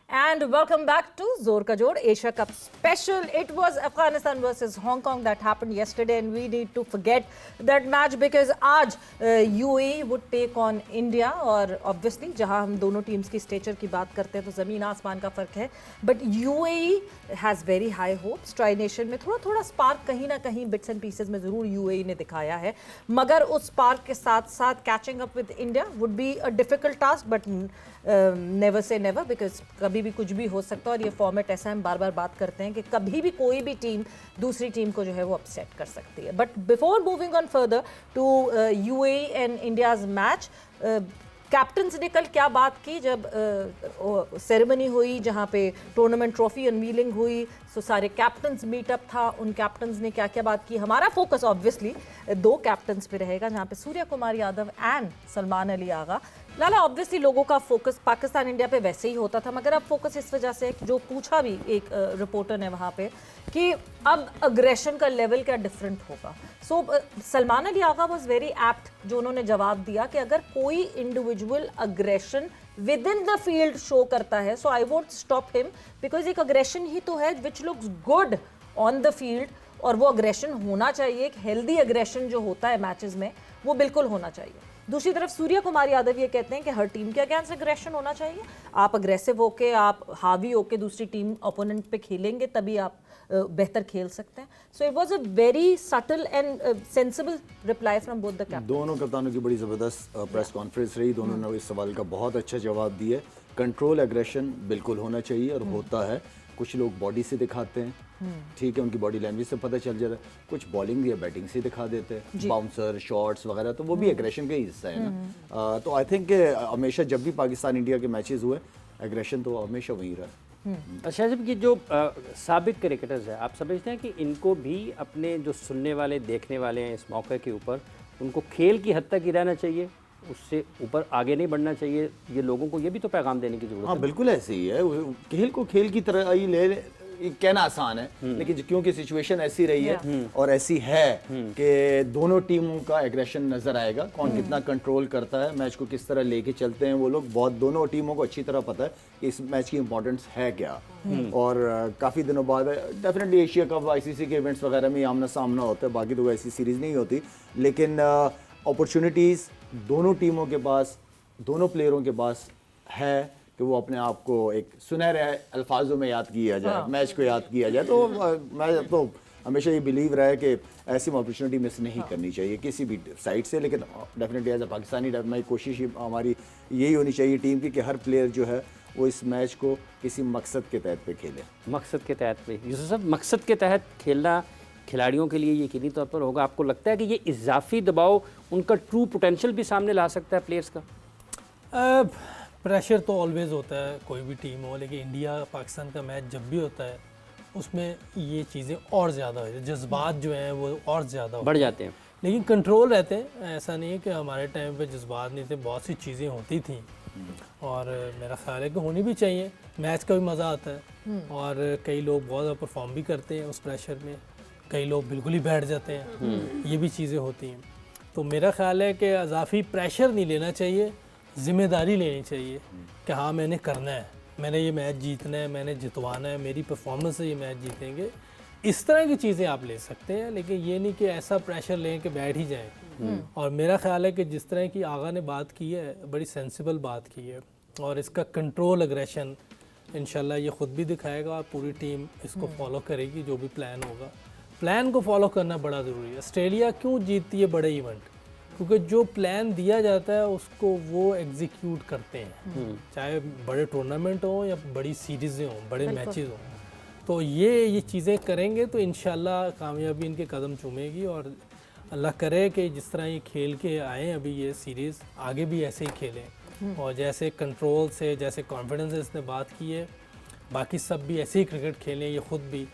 And welcome back to Zor Ka Jod Asia Cup special. It was Afghanistan versus Hong Kong that happened yesterday, and we need to forget that match because आज UAE would take on India. और obviously जहाँ हम दोनों teams की stretcher की बात करते हैं तो ज़मीन आसमान का फ़र्क है, but UAE has very high hopes. Tri nation में थोड़ा थोड़ा स्पार्क कहीं ना कहीं बिट्स एंड पीसेज में ज़रूर UAE ने दिखाया है, मगर उस स्पार्क के साथ साथ catching up with India would be a difficult task, but never say never because कभी भी कुछ भी हो सकता है। और ये फॉर्मेट ऐसा हम बार बार बात करते हैं कि कभी भी कोई भी टीम दूसरी टीम को जो है वो अपसेट कर सकती है। But before moving on further to UAE and India's match, captains ने कल क्या बात की जब सेरेमनी हुई जहाँ पे टूर्नामेंट ट्रॉफी अनवीलिंग हुई, सो सारे कैप्टन्स मीटअप था, उन कैप्टन्स ने क्या क्या बात की। हमारा फोकस ऑब्वियसली दो कैप्टन्स पे रहेगा जहाँ पे सूर्य कुमार यादव एंड सलमान अली आगा। लाला ऑब्वियसली लोगों का फोकस पाकिस्तान इंडिया पे वैसे ही होता था, मगर अब फोकस इस वजह से जो पूछा भी एक रिपोर्टर ने वहाँ पे कि अब अग्रेशन का लेवल क्या डिफरेंट होगा। So Salman Ali Agha was very apt जो उन्होंने जवाब दिया कि अगर कोई individual aggression within the field show करता है so I won't stop him because एक अग्रेशन ही तो है which looks good on the field, और वो अग्रेशन होना चाहिए। एक हेल्दी अग्रेशन जो होता है मैचेस में वो बिल्कुल होना चाहिए। दूसरी तरफ सूर्य कुमार यादव ये कहते हैं कि हर टीम के अगेंस्ट अग्रेशन होना चाहिए, आप अग्रेसिव होके आप हावी होके दूसरी टीम ओपोनेंट पे खेलेंगे तभी आप बेहतर खेल सकते हैं। So it was a very subtle and sensible reply from both the captain. दोनों कप्तानों की बड़ी ज़बरदस्त प्रेस कॉन्फ्रेंस रही, दोनों ने इस सवाल का बहुत अच्छा जवाब दिया। कंट्रोल एग्रेशन बिल्कुल होना चाहिए और होता है। कुछ लोग बॉडी से दिखाते हैं, ठीक है, उनकी बॉडी लैंग्वेज से पता चल जाता है, कुछ बॉलिंग या बैटिंग से दिखा देते हैं, बाउंसर शॉट्स वगैरह, तो वो भी एग्रेशन का ही हिस्सा है ना। तो आई थिंक हमेशा जब भी पाकिस्तान इंडिया के मैचेस हुए एग्रेशन तो हमेशा वहीं रहा। अच्छा जब ये जो साबिक क्रिकेटर्स हैं, आप समझते हैं कि इनको भी अपने जो सुनने वाले देखने वाले हैं इस मौके के ऊपर उनको खेल की हद तक ही रहना चाहिए, उससे ऊपर आगे नहीं बढ़ना चाहिए? ये लोगों को ये भी तो पैगाम देने की जरूरत है। हाँ बिल्कुल ऐसे ही है, खेल को खेल की तरह ही ले कहना आसान है, लेकिन क्योंकि सिचुएशन ऐसी रही है और ऐसी है कि दोनों टीमों का एग्रेशन नजर आएगा, कौन कितना कंट्रोल करता है, मैच को किस तरह लेके चलते हैं वो लोग। बहुत दोनों टीमों को अच्छी तरह पता है कि इस मैच की इंपॉर्टेंस है क्या। और काफ़ी दिनों बाद डेफिनेटली एशिया कप ICC के इवेंट्स वगैरह में आमना सामना होता है, बाकी तो ऐसी सीरीज़ नहीं होती, लेकिन अपॉर्चुनिटीज़ दोनों टीमों के पास, दोनों प्लेयरों के पास है कि वो अपने आप को एक सुनहरे अल्फाजों में याद किया जाए, मैच को याद किया जाए। तो मैं तो हमेशा ये बिलीव रहा है कि ऐसी अपॉर्चुनिटी मिस नहीं करनी चाहिए किसी भी साइड से, लेकिन डेफिनेटली एज अ पाकिस्तानी मैं कोशिश हमारी यही होनी चाहिए टीम की कि हर प्लेयर जो है वो इस मैच को किसी मकसद के तहत पे खेले। मकसद के तहत पे यूसुफ साहब, मकसद के तहत खेलना खिलाड़ियों के लिए यकीनी तौर पर होगा। आपको लगता है कि ये इजाफी दबाव उनका ट्रू पोटेंशियल भी सामने ला सकता है प्लेयर्स का? प्रेशर तो ऑलवेज़ होता है कोई भी टीम हो, लेकिन इंडिया पाकिस्तान का मैच जब भी होता है उसमें ये चीज़ें और ज़्यादा होती है, जज्बात जो हैं वो और ज़्यादा बढ़ जाते हैं, लेकिन कंट्रोल रहते हैं। ऐसा नहीं है कि हमारे टाइम पे जज्बात नहीं थे, बहुत सी चीज़ें होती थी और मेरा ख्याल है कि होनी भी चाहिए। मैच का भी मज़ा आता है और कई लोग बहुत ज़्यादा परफॉर्म भी करते हैं उस प्रेशर में, कई लोग बिल्कुल ही बैठ जाते हैं, ये भी चीज़ें होती हैं। तो मेरा ख्याल है कि इजाफी प्रेशर नहीं लेना चाहिए, ज़िम्मेदारी लेनी चाहिए कि हाँ मैंने करना है, मैंने ये मैच जीतना है, मैंने जितवाना है, मेरी परफॉर्मेंस से ये मैच जीतेंगे। इस तरह की चीज़ें आप ले सकते हैं, लेकिन ये नहीं कि ऐसा प्रेशर लें कि बैठ ही जाए। और मेरा ख्याल है कि जिस तरह की आगा ने बात की है, बड़ी सेंसिबल बात की है और इसका कंट्रोल अग्रेशन इंशाल्लाह ये ख़ुद भी दिखाएगा और पूरी टीम इसको फॉलो करेगी। जो भी प्लान होगा, प्लान को फॉलो करना बड़ा ज़रूरी है। ऑस्ट्रेलिया क्यों जीतती है बड़े इवेंट? क्योंकि जो प्लान दिया जाता है उसको वो एग्जीक्यूट करते हैं, चाहे बड़े टूर्नामेंट हो या बड़ी सीरीज़ें हों, बड़े मैचेस हों। तो ये चीज़ें करेंगे तो इंशाल्लाह कामयाबी इनके कदम चूमेगी, और अल्लाह करे कि जिस तरह ये खेल के आए अभी ये सीरीज़ आगे भी ऐसे ही खेलें, और जैसे कंट्रोल से, जैसे कॉन्फिडेंस से इसने बात की है, बाकी सब भी ऐसे ही क्रिकेट खेलें, ये खुद भी,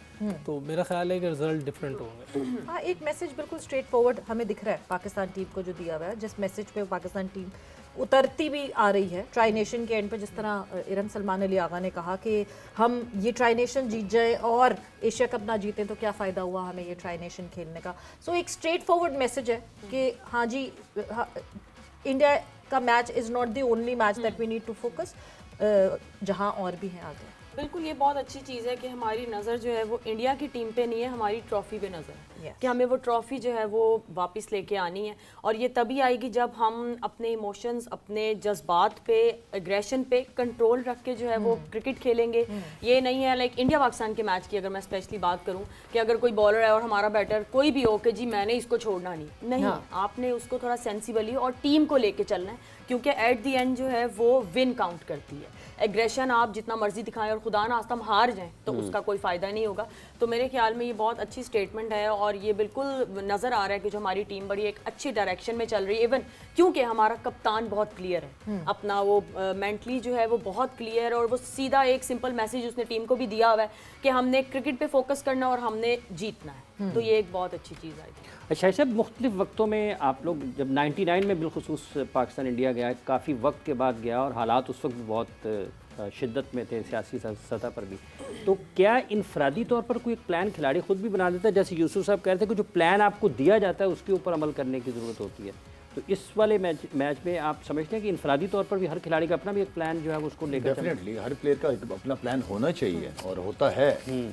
तो मेरा ख्याल है कि रिजल्ट डिफरेंट होंगे। हाँ, एक मैसेज बिल्कुल स्ट्रेट फॉरवर्ड हमें दिख रहा है पाकिस्तान टीम को जो दिया हुआ है, जिस मैसेज पे पाकिस्तान टीम उतरती भी आ रही है ट्राई नेशन के एंड पे, जिस तरह इरम सलमान अली आगा ने कहा कि हम ये ट्राई नेशन जीत जाए और एशिया कप ना जीते तो क्या फ़ायदा हुआ हमें ये ट्राई नेशन खेलने का। सो एक स्ट्रेट फॉरवर्ड मैसेज है कि हाँ जी, इंडिया का match is not the only match that we need to focus, जहाँ और भी हैं आगे। बिल्कुल, ये बहुत अच्छी चीज़ है कि हमारी नज़र जो है वो इंडिया की टीम पे नहीं है, हमारी ट्रॉफ़ी पे नज़र है। Yes. कि हमें वो ट्रॉफ़ी जो है वो वापस लेके आनी है, और ये तभी आएगी जब हम अपने इमोशंस, अपने जज्बात पे, एग्रेशन पे कंट्रोल रख के जो है वो क्रिकेट खेलेंगे। ये नहीं है लाइक इंडिया पाकिस्तान के मैच की अगर मैं स्पेशली बात करूं कि अगर कोई बॉलर है और हमारा बैटर कोई भी हो कि जी मैंने इसको छोड़ना नहीं, आपने उसको थोड़ा सेंसिबली और टीम को लेके चलना है, क्योंकि एट द एंड जो है वो विन काउंट करती है। एग्रेशन आप जितना मर्जी दिखाएं और खुदा ना हम हार जाएं तो उसका कोई फ़ायदा नहीं होगा। तो मेरे ख्याल में ये बहुत अच्छी स्टेटमेंट है, और ये बिल्कुल नज़र आ रहा है कि जो हमारी टीम बड़ी एक अच्छी डायरेक्शन में चल रही है, इवन क्योंकि हमारा कप्तान बहुत क्लियर है, अपना वो मेंटली जो है वो बहुत क्लियर है, और वो सीधा एक सिंपल मैसेज उसने टीम को भी दिया हुआ है कि हमने क्रिकेट पे फोकस करना और हमने जीतना है। तो ये एक बहुत अच्छी चीज़ आई थी। अच्छा साहब, मुख्तलिफ वक्तों में आप लोग जब 99 में बिलखुसूस पाकिस्तान इंडिया गया, काफ़ी वक्त के बाद गया और हालात उस वक्त बहुत शिद्दत में थे सियासी सतह पर भी, तो क्या इनफरादी तौर पर कोई एक प्लान खिलाड़ी खुद भी बना देता है? जैसे यूसुफ साहब कह रहे थे कि जो प्लान आपको दिया जाता है उसके ऊपर अमल करने की ज़रूरत होती है, तो इस वाले मैच में आप समझते हैं कि इनफरादी तौर पर भी हर खिलाड़ी का अपना भी एक प्लान जो है उसको लेकर डेफिनेटली हर प्लेयर का अपना प्लान होना चाहिए और होता है।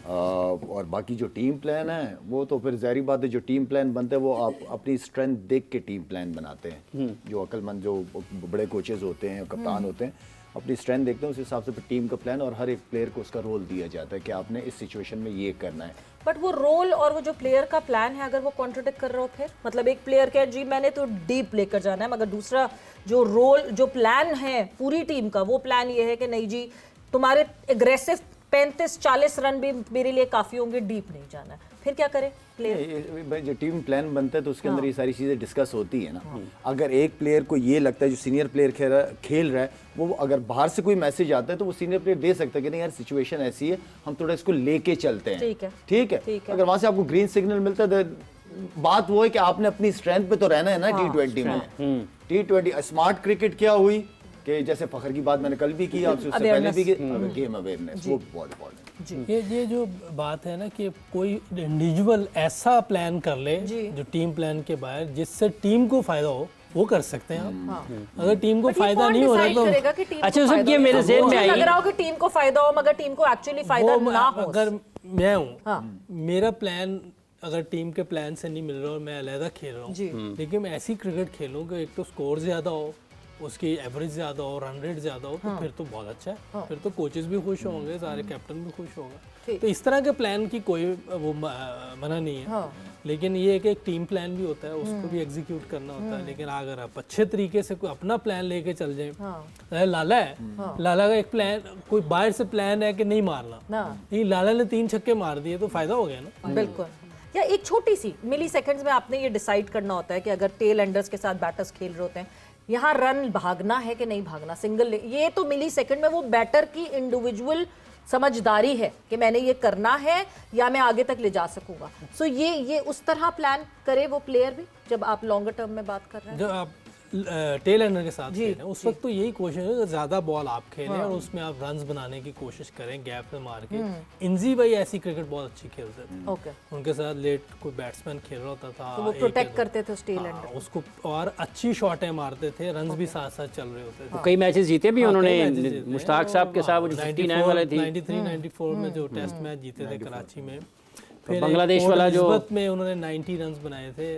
और बाकी जो टीम प्लान है वो तो फिर ज़ाहिर बात है, जो टीम प्लान बनते हैं वो आप अपनी स्ट्रेंथ देख के टीम प्लान बनाते हैं। जो अक्लमंद जो बड़े कोचेज होते हैं, कप्तान होते हैं, अपनी स्ट्रेंथ देखते हैं, उस हिसाब से फिर टीम का प्लान और हर एक प्लेयर को उसका रोल दिया जाता है कि आपने इस सिचुएशन में ये करना है। बट वो रोल और वो जो प्लेयर का प्लान है अगर वो कॉन्ट्रोडिक्ट कर रहा हो, फिर मतलब एक प्लेयर कहे जी मैंने तो डीप लेकर जाना है, मगर दूसरा जो रोल जो प्लान है पूरी टीम का वो प्लान ये है कि नहीं जी तुम्हारे एग्रेसिव 35-40 रन भी मेरे लिए काफ़ी होंगे, डीप नहीं जाना है, फिर क्या करे प्लेयर? जो टीम प्लान बनता है तो उसके अंदर ये सारी चीज़ें डिस्कस होती है ना। अगर एक प्लेयर को ये लगता है, जो सीनियर प्लेयर खेल रहा है, वो अगर बाहर से कोई मैसेज आता है तो वो सीनियर प्लेयर दे सकता है कि नहीं यार सिचुएशन ऐसी है, हम थोड़ा इसको लेके चलते हैं। ठीक है। अगर वहां से आपको ग्रीन सिग्नल मिलता है तो बात वो है कि आपने अपनी स्ट्रेंथ पे तो रहना है ना। T20 में T20 स्मार्ट क्रिकेट क्या हुई कि जैसे फखर की बात मैंने कल भी की, आपसे उससे पहले भी की, गेम अवेयरनेस वो बहुत इम्पोर्टेंट। ये जो बात है ना कि कोई इंडिविजुअल ऐसा प्लान कर ले जो टीम प्लान के बाहर जिससे टीम को फायदा हो, वो कर सकते हैं आप। अगर टीम को फायदा नहीं हो रहा तो अच्छा सब ये मेरे ज़हन में आई लग रहा हो कि टीम को फायदा हो मगर टीम को एक्चुअली फायदा ना हो। अगर मैं हूँ, मेरा प्लान अगर टीम के प्लान से नहीं मिल रहा और मैं अलहदा खेल रहा हूँ, लेकिन मैं ऐसी क्रिकेट खेलूँ कि एक तो स्कोर ज़्यादा हो, उसकी एवरेज ज़्यादा हो, रन रेट ज़्यादा हो, तो फिर तो बहुत अच्छा है। फिर तो कोचेस भी खुश होंगे, सारे कैप्टन भी खुश होगा। तो इस तरह के प्लान की कोई वो मना नहीं है। लेकिन ये एक टीम प्लान भी होता है, उसको भी एग्जीक्यूट करना होता है। लेकिन अगर आप अच्छे तरीके से कोई अपना प्लान लेके चल जाए, लाला है, लाला का एक प्लान, कोई बाहर से प्लान है कि नहीं मारना, नहीं लाला ने 3 छक्के मार दिए तो फायदा हो गया ना। बिल्कुल। या एक छोटी सी मिली सेकंड्स में आपने ये डिसाइड करना होता है कि अगर टेल एंडर्स के साथ बैटर्स खेल रहे होते हैं, यहाँ रन भागना है कि नहीं भागना, सिंगल, ये तो मिली सेकंड में वो बैटर की इंडिविजुअल समझदारी है कि मैंने ये करना है या मैं आगे तक ले जा सकूंगा। सो ये उस तरह प्लान करे वो प्लेयर भी, जब आप लॉन्गर टर्म में बात कर रहे हैं। जब आप टेल एंडर के साथ खेलें उस वक्त तो यही कोशिश है कि ज़्यादा बॉल आप खेलें और उसमें आप रन्स बनाने की कोशिश करें, गैप में मार के। इंजी भाई ऐसी क्रिकेट बहुत अच्छी खेलते थे। उनके साथ लेट कोई बैट्समैन खेल रहा होता था तो वो प्रोटेक्ट करते थे उस टेल एंडर उसको, और अच्छी शॉटें मारते थे, रन्स भी साथ साथ चल रहे होते थे। कई मैचेस जीते भी उन्होंने, मुश्ताक साहब के साथ वो जो 59 वाले थी, 93-94 में जो टेस्ट मैच जीते थे कराची में। फिर बांग्लादेश वाला जो में उन्होंने 90 रन बनाए थे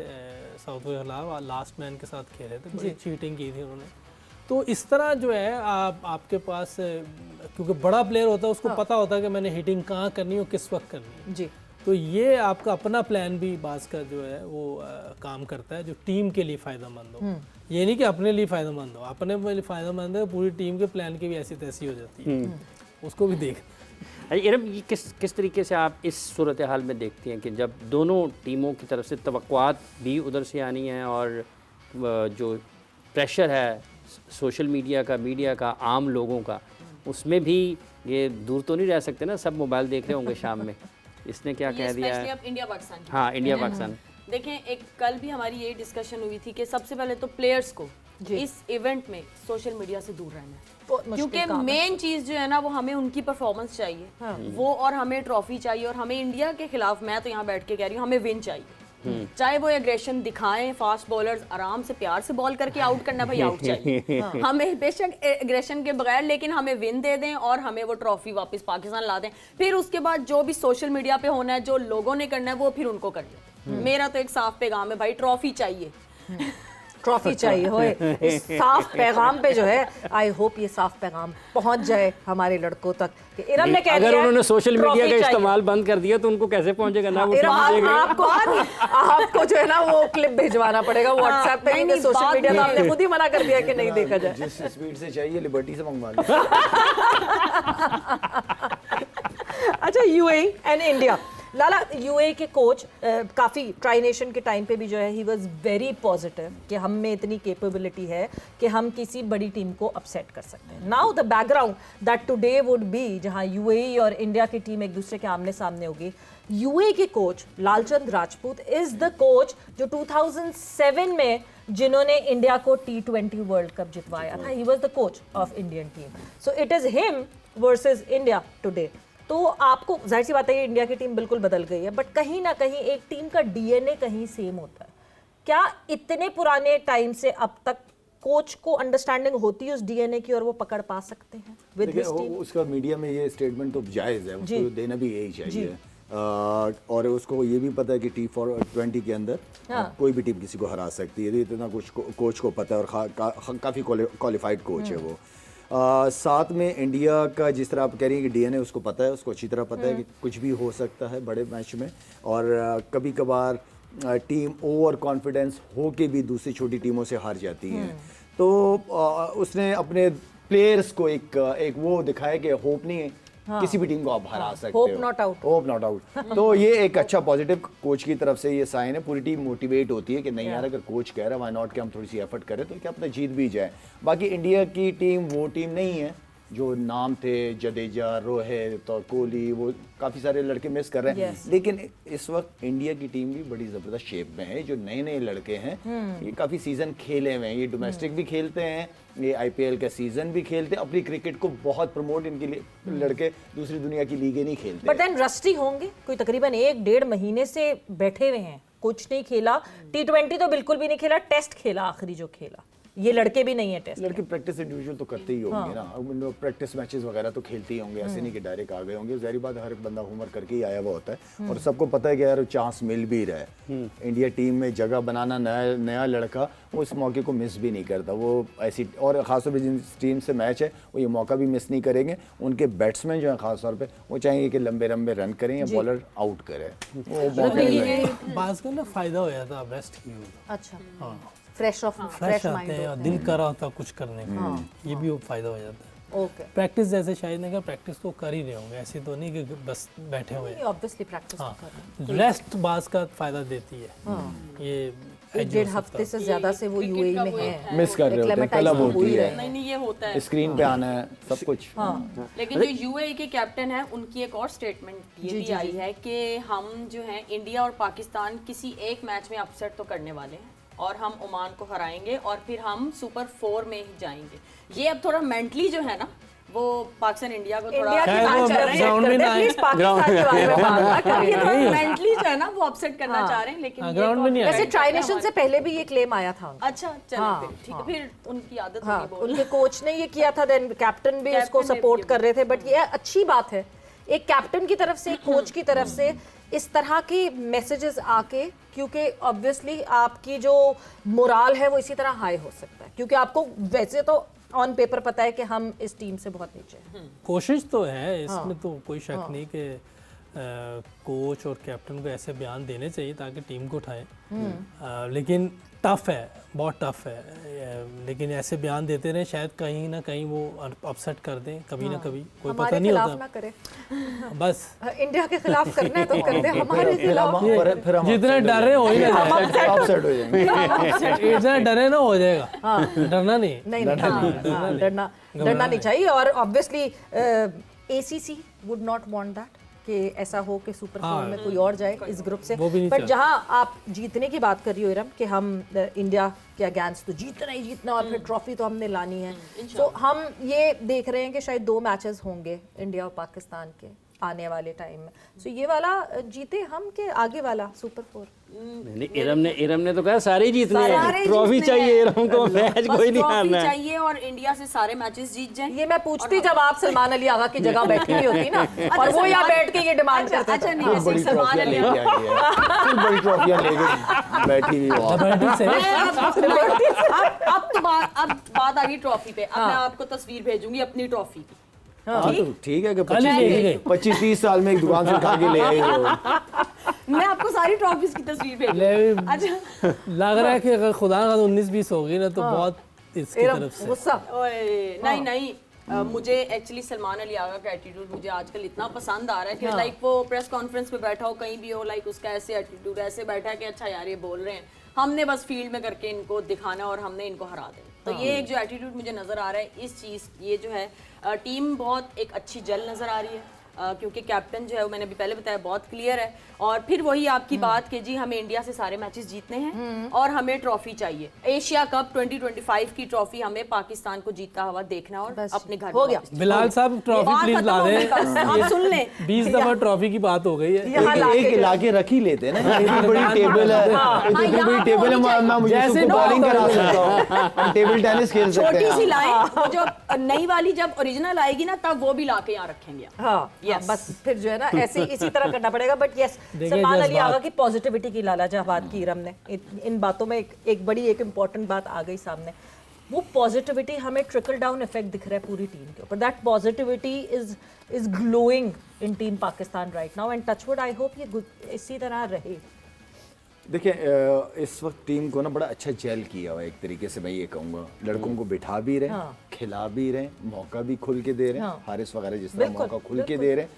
साउथ के खिलाफ, लास्ट मैन के साथ खेले थे, बड़ी चीटिंग की थी उन्होंने। तो इस तरह जो है आपके पास, क्योंकि बड़ा प्लेयर होता है उसको पता होता है कि मैंने हिटिंग कहाँ करनी है और किस वक्त करनी है। जी। तो ये आपका अपना प्लान भी बास का जो है वो काम करता है जो टीम के लिए फ़ायदेमंद हो। ये नहीं कि अपने लिए फ़ायदेमंद हो, अपने लिए फ़ायदेमंद है, पूरी टीम के प्लान की भी ऐसी तैसी हो जाती है, उसको भी देख। इरम, ये किस तरीके से आप इस सूरत हाल में देखती हैं कि जब दोनों टीमों की तरफ से तवक्कुआत भी उधर से आनी है और जो प्रेशर है सोशल मीडिया का, आम लोगों का, उसमें भी ये दूर तो नहीं रह सकते ना, सब मोबाइल देख रहे होंगे शाम में, इसने क्या कह दिया स्पेशली है। अब इंडिया पाकिस्तान की। हाँ, इंडिया पाकिस्तान। देखें, एक कल भी हमारी यही डिस्कशन हुई थी कि सबसे पहले तो प्लेयर्स को इस इवेंट में सोशल मीडिया से दूर रहना है, बहुत मुश्किल क्योंकि काम है। मेन चीज जो है ना वो हमें उनकी परफॉर्मेंस चाहिए वो, और हमें ट्रॉफी चाहिए, और हमें इंडिया के खिलाफ, मैं तो यहाँ बैठ के कह रही हूँ, हमें विन चाहिए। चाहे वो एग्रेशन दिखाएं, फास्ट बॉलर्स आराम से प्यार से बॉल करके आउट करना, भाई आउट चाहिए हमें, बेशक एग्रेशन के बगैर, लेकिन हमें विन दे दें और हमें वो ट्रॉफी वापस पाकिस्तान ला दें। फिर उसके बाद जो भी सोशल मीडिया पे होना है, जो लोगों ने करना है, वो फिर उनको कर दे। मेरा तो एक साफ पैगाम है भाई, ट्रॉफी चाहिए। ट्रॉफी चाहिए होए। इस साफ पैगाम पे जो है, आई होप ये साफ पैगाम पहुंच जाए हमारे लड़कों तक कि इरम ने कह दिया अगर उन्होंने सोशल मीडिया ट्रॉफी का चाहिए। इस्तेमाल बंद कर दिया तो उनको कैसे पहुंचेगा ना, वो इरम, टीवी देख रहे हैं। आपको जो है ना वो क्लिप भिजवाना पड़ेगा व्हाट्सएप पे, नहीं, क्योंकि सोशल बात मीडिया तो नहीं है। आपने खुद ही मना कर दिया कि नहीं देखा जाए। जिस स्पीड से चाहिए लिबर्टी से मंगवा लो। अच्छा, UAE and India, Lala, UAE के कोच काफ़ी ट्राई नेशन के टाइम पे भी जो है ही वाज वेरी पॉजिटिव कि हम में इतनी कैपेबिलिटी है कि हम किसी बड़ी टीम को अपसेट कर सकते हैं। Now the background that today would be, जहां यूएई और इंडिया की टीम एक दूसरे के आमने सामने होगी। यूएई के coach Lalchand Rajput is the coach जो 2007 में जिन्होंने इंडिया को T20 वर्ल्ड कप जितवाया था। He was the coach of Indian team, so it is him versus India today. तो आपको जाहिर सी बात है, इंडिया की टीम बिल्कुल बदल गई है, बट कहीं ना कहीं एक टीम का डीएनए कहीं सेम होता है। क्या इतने पुराने टाइम से अब तक कोच को अंडरस्टैंडिंग होती है उस डीएनए की और वो पकड़ पा सकते हैं विद देखिए, दिस टीम? उसका मीडिया में ये स्टेटमेंट तो जायज़ है, उसको देना भी यही चाहिए। और उसको ये भी पता है कि T20 के अंदर कोई भी टीम किसी को हरा सकती है, इतना कुछ कोच को पता है, और काफ़ी क्वालिफाइड कोच है वो। साथ में इंडिया का जिस तरह आप कह रही हैं कि डीएनए उसको पता है, उसको अच्छी तरह पता है कि कुछ भी हो सकता है बड़े मैच में, और कभी कभार टीम ओवर कॉन्फिडेंस हो के भी दूसरी छोटी टीमों से हार जाती है। तो उसने अपने प्लेयर्स को एक वो दिखाया कि होप नहीं है, किसी भी टीम को आप हरा सकते हो, Hope not out. Hope not out. तो ये एक अच्छा पॉजिटिव कोच की तरफ से ये साइन है, पूरी टीम मोटिवेट होती है कि नहीं यार, अगर कोच कह रहा है वाई नॉट कि हम थोड़ी सी एफर्ट करें तो क्या पता जीत भी जाए। बाकी इंडिया की टीम वो टीम नहीं है जो नाम थे जडेजा, रोहित और कोहली, वो काफ़ी सारे लड़के मिस कर रहे हैं। Yes. लेकिन इस वक्त इंडिया की टीम भी बड़ी ज़बरदस्त शेप में है। जो नए नए लड़के हैं ये काफ़ी सीज़न खेले हुए हैं, ये डोमेस्टिक भी खेलते हैं, ये आईपीएल का सीज़न भी खेलते हैं, अपनी क्रिकेट को बहुत प्रमोट इनके लिए लड़के दूसरी दुनिया की लीगें नहीं खेलते। बट देन रस्टी होंगे, कोई तकरीबन 1-1.5 महीने से बैठे हुए हैं, कुछ नहीं खेला, T20 तो बिल्कुल भी नहीं खेला, टेस्ट खेला आखिरी जो खेला। ये लड़के भी नहीं है टेस्ट। लड़के प्रैक्टिस इंडिविजुअल तो करते ही होंगे ना, प्रैक्टिस मैचेस वगैरह तो खेलते ही होंगे, ऐसे नहीं कि डायरेक्ट आ गए होंगे। ज़ाहिर बात, हर एक बंदा होमवर्क करके ही आया हुआ होता है, और सबको पता है कि यार चांस मिल भी रहा है। इंडिया टीम में जगह बनाना, नया लड़का वो इस मौके को मिस भी नहीं करता, वो ऐसी, और ख़ासतौर पर जिन टीम से मैच है वो ये मौका भी मिस नहीं करेंगे। उनके बैट्समैन जो है ख़ासतौर पर वो चाहेंगे कि लंबे लंबे रन करें या बॉलर आउट करें, वो मौका नहीं मिलेगा। बास का ना फायदा हो जाता है रेस्ट की होता। अच्छा, फ्रेश फ्रेश आते हैं और दिल कर रहा होता है कुछ करने का, ये भी वो फायदा हो जाता है। ओके, प्रैक्टिस जैसे शायद ने कहा, प्रैक्टिस तो कर ही रहे होंगे, ऐसे तो नहीं कि बस बैठे हुए हैं। ऑब्वियसली प्रैक्टिस हाँ, कर रहे हैं। रेस्ट बास का फायदा देती है। ये 1-1.5 हफ्ते से ज्यादा से वो यूएई में है, मिस कर रहे होते हैं, तलब होती है, नहीं ये होता है। स्क्रीन पे आना है सब कुछ। लेकिन जो यूएई के कैप्टन हैं उनकी एक और स्टेटमेंट ये भी आई है कि हम जो है इंडिया और पाकिस्तान किसी एक मैच में अपसेट तो करने वाले हैं, और हम ओमान को हराएंगे, और फिर हम सुपर 4 में ही जाएंगे। ये अब थोड़ा मेंटली जो है ना, वो पाकिस्तान इंडिया को थोड़ा इंडिया की शायद वो मैच कर रहे हैं, ग्राउंड में ना आए। प्लीज पाकिस्तान के बारे में बात ना करिए। ये थोड़ा मेंटली जो है ना वो अपसेट करना चाह रहे हैं, लेकिन ये ग्राउंड में नहीं आए। वैसे ट्राई नेशन से पहले भी ये क्लेम आया था उनका। अच्छा चलो फिर ठीक है, फिर उनकी आदत हाँ, होगी बोलने। उनके कोच ने ये किया था, देन कैप्टन भी उसको कैप्टन ने सपोर्ट भी कर रहे थे। बट ये अच्छी बात है एक कैप्टन की तरफ से, एक कोच की तरफ से इस तरह के मैसेजेस आके, क्योंकि ऑब्वियसली आपकी जो मोराल है वो इसी तरह हाई हो सकता है, क्योंकि आपको वैसे तो ऑन पेपर पता है कि हम इस टीम से बहुत नीचे हैं। कोशिश तो है इसमें, तो कोई शक नहीं कि कोच और कैप्टन को ऐसे बयान देने चाहिए ताकि टीम को उठाएं। लेकिन टफ है, बहुत टफ है, लेकिन ऐसे बयान देते रहे शायद कहीं ना कहीं वो अपसेट कर दें कभी ना कभी, कोई पता हमारे नहीं खिलाफ होता। ना करे, बस इंडिया के खिलाफ करना है तो कर दे, हमारे खिलाफ फिर हम जितना डर रहे हो ही ना जाए, अपसेट हो जाएंगे। इतना डरे ना हो जाएगा, डरना नहीं। नहीं डरना नहीं चाहिए। और obviously ACC would not want that कि ऐसा हो कि सुपर फोर में कोई और जाए इस ग्रुप से। वो भी नहीं पर चाहते। जहां आप जीतने की बात कर रही हो इरम कि हम इंडिया के अगेंस्ट तो जीतना ही जीतना और फिर ट्रॉफी तो हमने लानी है, तो हम ये देख रहे हैं कि शायद 2 मैचेस होंगे इंडिया और पाकिस्तान के आने वाले टाइम में। सो ये वाला जीते हम के आगे वाला सुपर फोर? नहीं, इरम ने तो कहा सारे जीतने हैं, सारे ट्रॉफी जीतने चाहिए हैं। इरम को, मैच बस कोई नहीं ट्रॉफी हारना है। चाहिए और इंडिया से सारे मैचेस जीत जाएं। ये मैं पूछती जब आप सलमान अली आगा की जगह बैठी हुई होती ना, और वो यहाँ बैठ के ये डिमांड करते अच्छा थे। नहीं, वैसे बड़ी सलमान ट्रॉफियां अली लेके आई है, फिर बड़ी ट्रॉफियां लेके बैठी हुई वहाँ। लिबर्टी से अब तो बात आ गई ट्रॉफी पे। अब मैं आपको तस्वीर भेजूंगी अपनी ट्रॉफी की। हाँ तो ठीक है कि कल ही लेके गए। 25-30 साल में एक दुकान से उठा के ले आए हो। मैं आपको सारी ट्रॉफीज की तस्वीर भेजूंगी। ले- अच्छा लग रहा है कि अगर खुदा का 19-20 हो गई ना तो बहुत इसकी इरम तरफ से। गुस्सा। ओए, नहीं मुझे एक्चुअली सलमान अली आगा का एटीट्यूड मुझे आजकल इतना पसंद आ रहा है कि लाइक वो प्रेस कॉन्फ्रेंस में बैठा हो कहीं भी हो, लाइक उसका ऐसे एटीट्यूड ऐसे बैठा है कि अच्छा यार ये बोल रहे हैं, हमने बस फील्ड में करके इनको दिखाना और हमने इनको हरा देना। तो ये एक जो एटीट्यूड मुझे नज़र आ रहा है, इस चीज़ ये जो है टीम बहुत एक अच्छी जल नज़र आ रही है। क्योंकि कैप्टन जो है वो मैंने अभी पहले बताया बहुत क्लियर है। और फिर वही आपकी बात कि जी हमें इंडिया से सारे मैचेस जीतने हैं और हमें ट्रॉफी चाहिए। एशिया कप 2025 की ट्रॉफी हमें पाकिस्तान को जीतता हुआ देखना और बस अपने घर हो गया। बिलाल साहब ट्रॉफी बात प्लीज खत्म ला हो गई दें। बस, आप सुन लें। 20 दफा ट्रॉफी की बात हो गई है। यहाँ लाके एक लाके रख ही लेते हैं ना, इतनी बड़ी टेबल है, इतनी यहाँ बड़ी पे टेबल है, होनी चाहिए। मैं मुझे जैसे उसको बॉलिंग करा सकता हूँ, हम टेबल टेनिस खेल सकते छोटी सी हैं। लाएं, वो जो नई वाली जब ओरिजिनल आएगी ना तब वो भी लाके यहाँ रखेंगे। हाँ Yes. बस फिर जो है ना ऐसे इसी तरह करना पड़ेगा। बट यस, देखिए सलमान अली जज्बात। आगा की पॉजिटिविटी की लालाजवाब की इरम ने इन बातों में एक बड़ी एक इम्पॉर्टेंट बात आ गई सामने। वो पॉजिटिविटी हमें ट्रिकल डाउन इफेक्ट दिख रहा है पूरी टीम के ऊपर। That positivity is glowing in team Pakistan right now, and touchwood I hope ये इसी तरह रहे। देखिए इस वक्त टीम को ना बड़ा अच्छा जेल किया हुआ है एक तरीके से, मैं ये कहूँगा। लड़कों को बिठा भी रहे, खिला भी रहे, मौका भी खुल के दे रहे हैं, हारिस वगैरह जिस तरह मौका खुल के दे रहे हैं,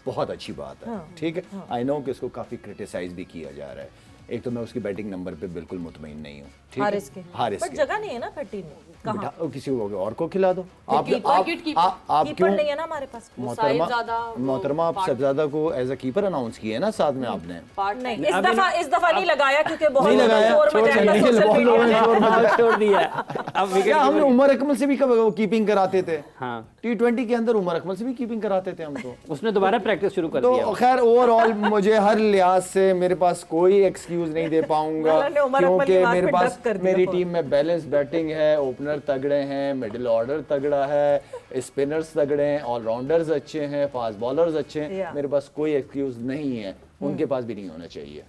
बहुत अच्छी बात है। ठीक है, आई नो कि इसको काफ़ी क्रिटिसाइज भी किया जा रहा है। एक तो मैं उसकी बैटिंग नंबर पे बिल्कुल मुतमईन नहीं हूँ। ठीक है, हारिस के हारिस बट के जगह नहीं है ना फिर टीम में, कहाँ बिठा किसी को और को खिला दो। आप कीपर क्यों नहीं है ना हमारे पास। मोहतरमा आप सबजादा को एज अ कीपर अनाउंस किया है ना साथ में आपने। नहीं इस दफा नहीं लगाया क्योंकि बहुत नहीं लगाया, शोर मचाया था सोशल बहुत लोगों ने मीडिया शोर मचाया। छोड़ दिया अब विकेट क्या हमने उमर अकमल से भी कब कीपिंग कराते थे? हाँ T20 के अंदर उमर अकमल से भी कीपिंग कराते थे हम तो। उसने दोबारा प्रैक्टिस शुरू कर दिया। तो खैर ओवरऑल मुझे हर लिहाज से मेरे पास कोई एक्सक्यूज नहीं दे पाऊंगा, मैंने उमर अकमल की क्योंकि बात मेरे पे पास डक कर दिया मेरी फोन। टीम में बैलेंस बैटिंग है, ओपनर तगड़े हैं, मिडिल ऑर्डर तगड़ा है, स्पिनर्स तगड़े हैं, ऑलराउंडर्स अच्छे हैं, फास्ट बॉलर्स अच्छे हैं। Yeah. मेरे पास कोई एक्सक्यूज नहीं है, उनके पास भी नहीं होना चाहिए।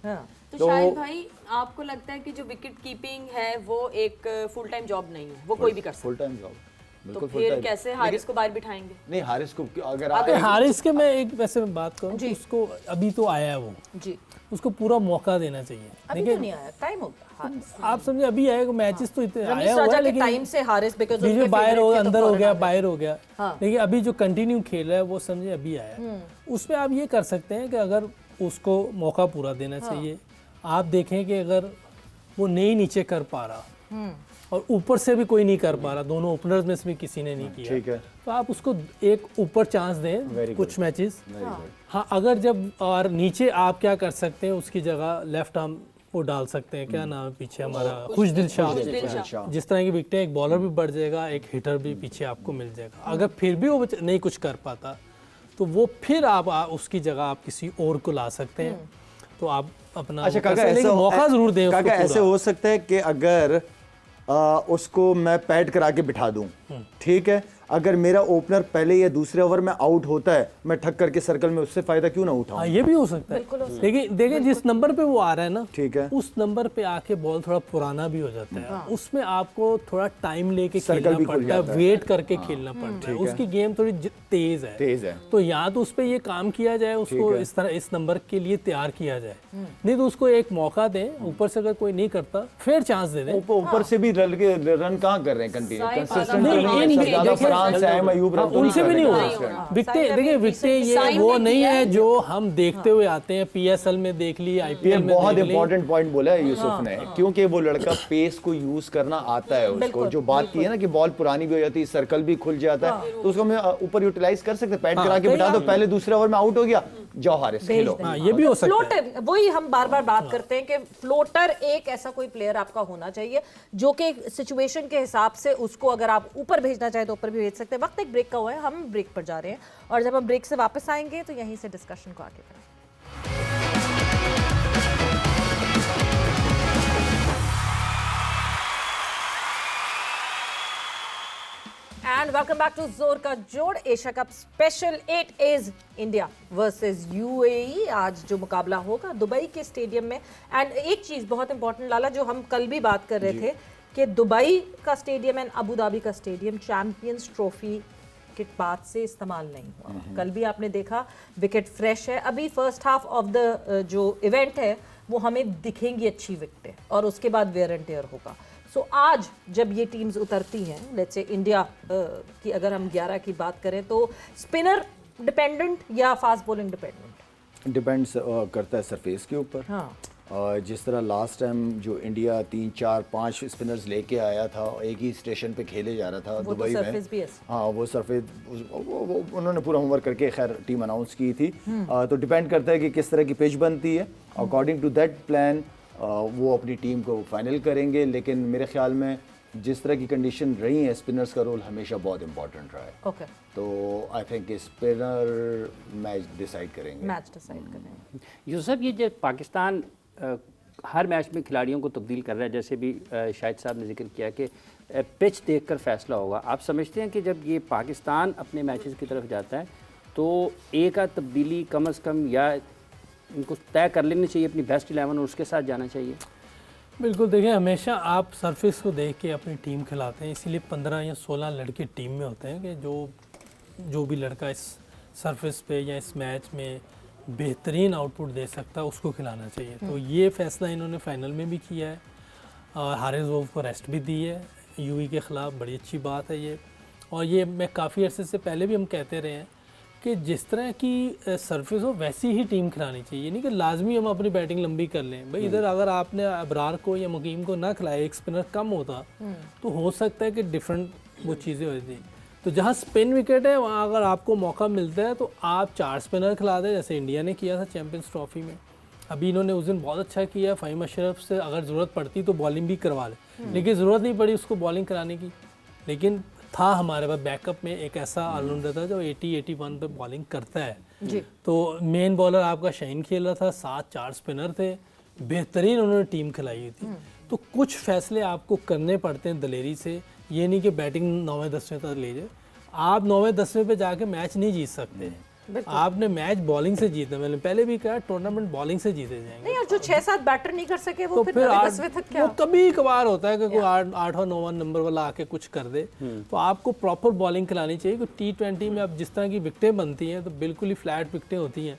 तो शायद भाई आपको लगता है कि जो विकेट कीपिंग है वो एक फुल टाइम जॉब नहीं है, वो कोई भी कर सकता फुल टाइम जॉब है। तो बिल्कुल full फिर time। कैसे हारिस को बाहर बिठाएंगे? नहीं हारिस को अगर अगर हारिस के मैं एक वैसे बात करूँ तो उसको अभी तो आया है वो, जी उसको पूरा मौका देना चाहिए। अभी तो नहीं आया, टाइम हो गया। आप समझे अभी आएगा, मैचेस तो इतने रमीज आया हुआ राजा है के लेकिन टाइम से हारिस बिकॉज़ बीच में बाहर हो गया, अंदर हो गया, बाहर हो गया। हाँ। लेकिन अभी जो कंटिन्यू खेल रहा है वो समझे अभी आया। उसमें आप ये कर सकते हैं कि अगर उसको मौका पूरा देना चाहिए। आप देखें कि अगर वो नहीं नीचे कर पा रहा और ऊपर से भी कोई नहीं कर पा रहा, दोनों ओपनर्स में से भी किसी ने नहीं किया, ठीक है, तो आप उसको एक ऊपर चांस दें कुछ मैचेस। हाँ, अगर जब और नीचे आप क्या कर सकते हैं, उसकी जगह लेफ्ट आर्म वो डाल सकते हैं, क्या नाम है पीछे हमारा, खुशदिल शाह। जिस तरह की विकेटें, एक बॉलर भी बढ़ जाएगा, एक हिटर भी पीछे आपको मिल जाएगा। अगर फिर भी वो नहीं कुछ कर पाता तो वो फिर आप उसकी जगह आप किसी और को ला सकते हैं। तो आप अपना अच्छा काका लेकिन ऐसा मौका जरूर दें उसको काका ऐसे पूरा। हो सकता है कि अगर उसको मैं पैड करा के बिठा दूं, ठीक है, अगर मेरा ओपनर पहले या दूसरे ओवर में आउट होता है, मैं ठक करके सर्कल में उससे फायदा क्यों ना उठाऊं? ये भी हो सकता है। देखिए देखिए जिस नंबर पे वो आ रहा है ना, ठीक है, उस नंबर पे आके बॉल थोड़ा पुराना भी हो जाता है, उसमें आपको थोड़ा टाइम लेके खेलना पड़ता है, वेट करके खेलना पड़ता है, उसकी गेम थोड़ी तेज है। तो यहाँ तो उस पर ये काम किया जाए, उसको इस तरह इस नंबर के लिए तैयार किया जाए, नहीं तो उसको एक मौका दें, ऊपर से अगर कोई नहीं करता फिर चांस दे दें। ऊपर से भी रन कहाँ कर रहे हैं कंटिन्यू, उनसे भी नहीं होगा। विकटें देखिए, विकटें ये वो नहीं है जो हम देखते हुए आते हैं, PSL में देख ली, IPL में बहुत इंपॉर्टेंट पॉइंट बोला है यूसुफ ने, क्योंकि वो लड़का पेस को यूज करना आता है उसको। जो बात की है ना कि बॉल पुरानी भी हो जाती है, सर्कल भी खुल जाता है, तो उसको हम ऊपर यूटिलाइज कर सकते हैं, पैड करा के बिठा दो, पहले दूसरे ओवर में आउट हो गया, जाओ हारिस खेलो। ये भी हो सकता है। फ्लोटर, वही हम बार बार बात करते हैं कि फ्लोटर एक ऐसा कोई प्लेयर आपका होना चाहिए जो कि सिचुएशन के हिसाब से उसको अगर आप ऊपर भेजना चाहे तो ऊपर भी भेज सकते हैं। वक्त एक ब्रेक का हुआ है, हम ब्रेक पर जा रहे हैं और जब हम ब्रेक से वापस आएंगे तो यहीं से डिस्कशन को आगे बढ़ाएंगे। एंड वेलकम बैक टू जोर का जोड़। Asia cup special 8 is India versus UAE। आज जो मुकाबला होगा दुबई के स्टेडियम में। एंड एक चीज बहुत इंपॉर्टेंट लाला, जो हम कल भी बात कर रहे थे कि दुबई का स्टेडियम एंड अबू धाबी का स्टेडियम चैंपियंस ट्रॉफी के बाद से इस्तेमाल नहीं हुआ। कल भी आपने देखा विकेट फ्रेश है। अभी फर्स्ट हाफ ऑफ द जो इवेंट है वो हमें दिखेंगी अच्छी विकेटें और उसके बाद वेयर एंड टेयर होगा। सो आज जब ये टीम्स उतरती हैं, लेट्स से इंडिया की अगर हम 11 की बात करें, तो स्पिनर डिपेंडेंट या फास्ट बॉलिंग डिपेंडेंट? डिपेंड्स करता है सरफेस के ऊपर। हाँ। जिस तरह लास्ट टाइम जो इंडिया 3, 4, 5 स्पिनर्स लेके आया था, एक ही स्टेशन पे खेले जा रहा था दुबई में। हाँ, वो सरफेस उन्होंने पूरा होमवर्क करके खैर टीम अनाउंस की थी। तो डिपेंड करता है कि किस तरह की पिच बनती है, अकॉर्डिंग टू दैट प्लान वो अपनी टीम को फाइनल करेंगे। लेकिन मेरे ख्याल में जिस तरह की कंडीशन रही है, स्पिनर्स का रोल हमेशा बहुत इंपॉर्टेंट रहा है। ओके। तो I think spinner match decide करेंगे। यूसुफ, ये जो पाकिस्तान हर मैच में खिलाड़ियों को तब्दील कर रहा है, जैसे भी शाहिद साहब ने जिक्र किया कि पिच देखकर फैसला होगा, आप समझते हैं कि जब ये पाकिस्तान अपने मैचेस की तरफ जाता है तो एक आध तब्दीली कम अज़ कम या इनको तय कर लेनी चाहिए अपनी बेस्ट 11 और उसके साथ जाना चाहिए? बिल्कुल, देखिए हमेशा आप सरफेस को देख के अपनी टीम खिलाते हैं, इसीलिए 15 या 16 लड़के टीम में होते हैं कि जो भी लड़का इस सरफेस पे या इस मैच में बेहतरीन आउटपुट दे सकता है उसको खिलाना चाहिए। तो ये फैसला इन्होंने फाइनल में भी किया है और हारिस रऊफ को रेस्ट भी दी है UAE के ख़िलाफ़, बड़ी अच्छी बात है ये। और ये मैं काफ़ी अरसे से पहले भी हम कहते रहे हैं कि जिस तरह की सरफेस हो वैसी ही टीम खिलानी चाहिए, नहीं कि लाजमी हम अपनी बैटिंग लंबी कर लें। भाई इधर अगर आपने अबरार को या मुकीम को ना खिलाया, एक स्पिनर कम होता तो हो सकता है कि डिफरेंट वो चीज़ें होती। तो जहाँ स्पिन विकेट है वहाँ अगर आपको मौका मिलता है तो आप 4 स्पिनर खिला दें, जैसे इंडिया ने किया था चैम्पियंस ट्रॉफी में। अभी इन्होंने उस दिन बहुत अच्छा किया, फ़हीम अशरफ से अगर ज़रूरत पड़ती तो बॉलिंग भी करवा ले, लेकिन ज़रूरत नहीं पड़ी उसको बॉलिंग कराने की। लेकिन था हमारे पास बैकअप में एक ऐसा ऑलराउंडर था जो 80-81 पे बॉलिंग करता है जी। तो मेन बॉलर आपका शाहीन खेल रहा था, 7 स्पिनर थे, बेहतरीन उन्होंने टीम खिलाई हुई थी। तो कुछ फैसले आपको करने पड़ते हैं दलेरी से, ये नहीं कि बैटिंग 9वें-10वें तक ले जाए। आप 9वें-10वें पे जाके मैच नहीं जीत सकते, आपने मैच बॉलिंग से जीतना। मैंने पहले भी कहा टूर्नामेंट बॉलिंग से जीते जाएंगे। नहीं, और जो 6-7 बैटर नहीं कर सके वो तो फिर 9वें-10वें तक क्या? वो कभी कभार होता है कि कोई 8 और 9 नंबर वाला आके कुछ कर दे। तो आपको प्रॉपर बॉलिंग खिलानी चाहिए। T20 में अब जिस तरह की विकेटें बनती हैं तो बिल्कुल ही फ्लैट विकेटें होती हैं।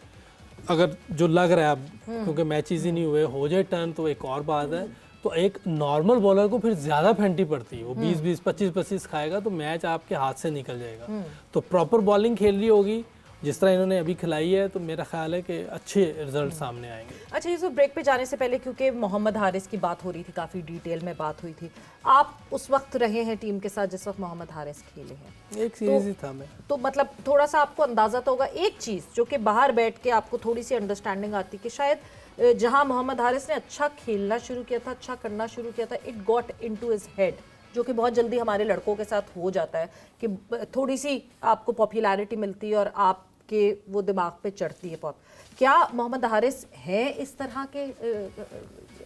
अगर जो लग रहा है अब क्योंकि मैचेस ही नहीं हुए, हो जाए टर्न तो एक और बात है। तो एक नॉर्मल बॉलर को फिर ज़्यादा फेंटी पड़ती है, वो 20-20, 25-25 खाएगा तो मैच आपके हाथ से निकल जाएगा। तो प्रॉपर बॉलिंग खेल रही होगी जिस तरह इन्होंने अभी खिलाई है, तो मेरा ख्याल है कि अच्छे रिजल्ट सामने आएंगे। अच्छा, ये ब्रेक पे जाने से पहले क्योंकि मोहम्मद हारिस की बात हो रही थी, काफ़ी डिटेल में बात हुई थी, आप उस वक्त रहे हैं टीम के साथ जिस वक्त मोहम्मद हारिस खेले हैं। एक सीरीज ही था मैं, तो मतलब थोड़ा सा आपको अंदाज़ा तो होगा। एक चीज़ जो कि बाहर बैठ के आपको थोड़ी सी अंडरस्टैंडिंग आती कि शायद जहाँ मोहम्मद हारिस ने अच्छा खेलना शुरू किया था, अच्छा करना शुरू किया था, it got into his head, जो कि बहुत जल्दी हमारे लड़कों के साथ हो जाता है कि थोड़ी सी आपको पॉपुलैरिटी मिलती है और आपके वो दिमाग पे चढ़ती है बहुत। क्या मोहम्मद हारिस है इस तरह के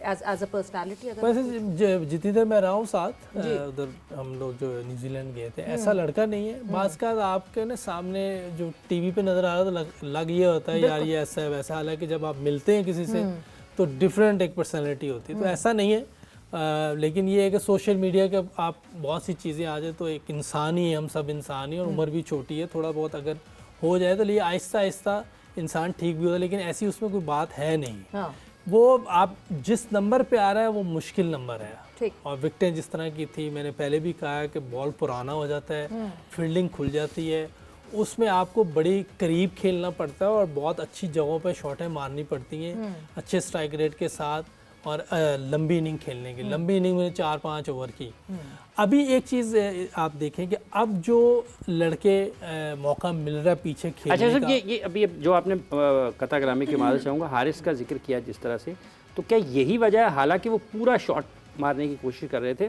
एज अ पर्सनालिटी अगर वैसे जितनी देर मैं रहा हूँ साथ उधर हम लोग जो न्यूजीलैंड गए थे, ऐसा लड़का नहीं है। बात का आपके ना सामने जो टीवी पे नजर आ रहा है तो लग ये होता है यार ये ऐसा है वैसा, हालांकि जब आप मिलते हैं किसी से तो डिफरेंट एक पर्सनैलिटी होती है, तो ऐसा नहीं है। लेकिन ये है कि सोशल मीडिया के आप बहुत सी चीज़ें आ जाए तो एक इंसान ही है, हम सब इंसान ही, और उम्र भी छोटी है, थोड़ा बहुत अगर हो जाए तो ये आहिस्ता आहिस्ता इंसान ठीक भी होता है, लेकिन ऐसी उसमें कोई बात है नहीं। हाँ। वो आप जिस नंबर पे आ रहा है वो मुश्किल नंबर है, ठीक। और विकेटें जिस तरह की थी, मैंने पहले भी कहा है कि बॉल पुराना हो जाता है, फील्डिंग खुल जाती है, उसमें आपको बड़ी करीब खेलना पड़ता है और बहुत अच्छी जगहों पे शॉटें मारनी पड़ती हैं अच्छे स्ट्राइक रेट के साथ, और लंबी इनिंग खेलने की। लंबी इनिंग में 4-5 ओवर की। अभी एक चीज़ आप देखें कि अब जो लड़के मौका मिल रहा है पीछे खेलने अच्छा सर, का, ये अभी जो आपने कथा ग्रामी के माध्यम से चाहूँगा हारिस का जिक्र किया जिस तरह से, तो क्या यही वजह है, हालांकि वो पूरा शॉट मारने की कोशिश कर रहे थे,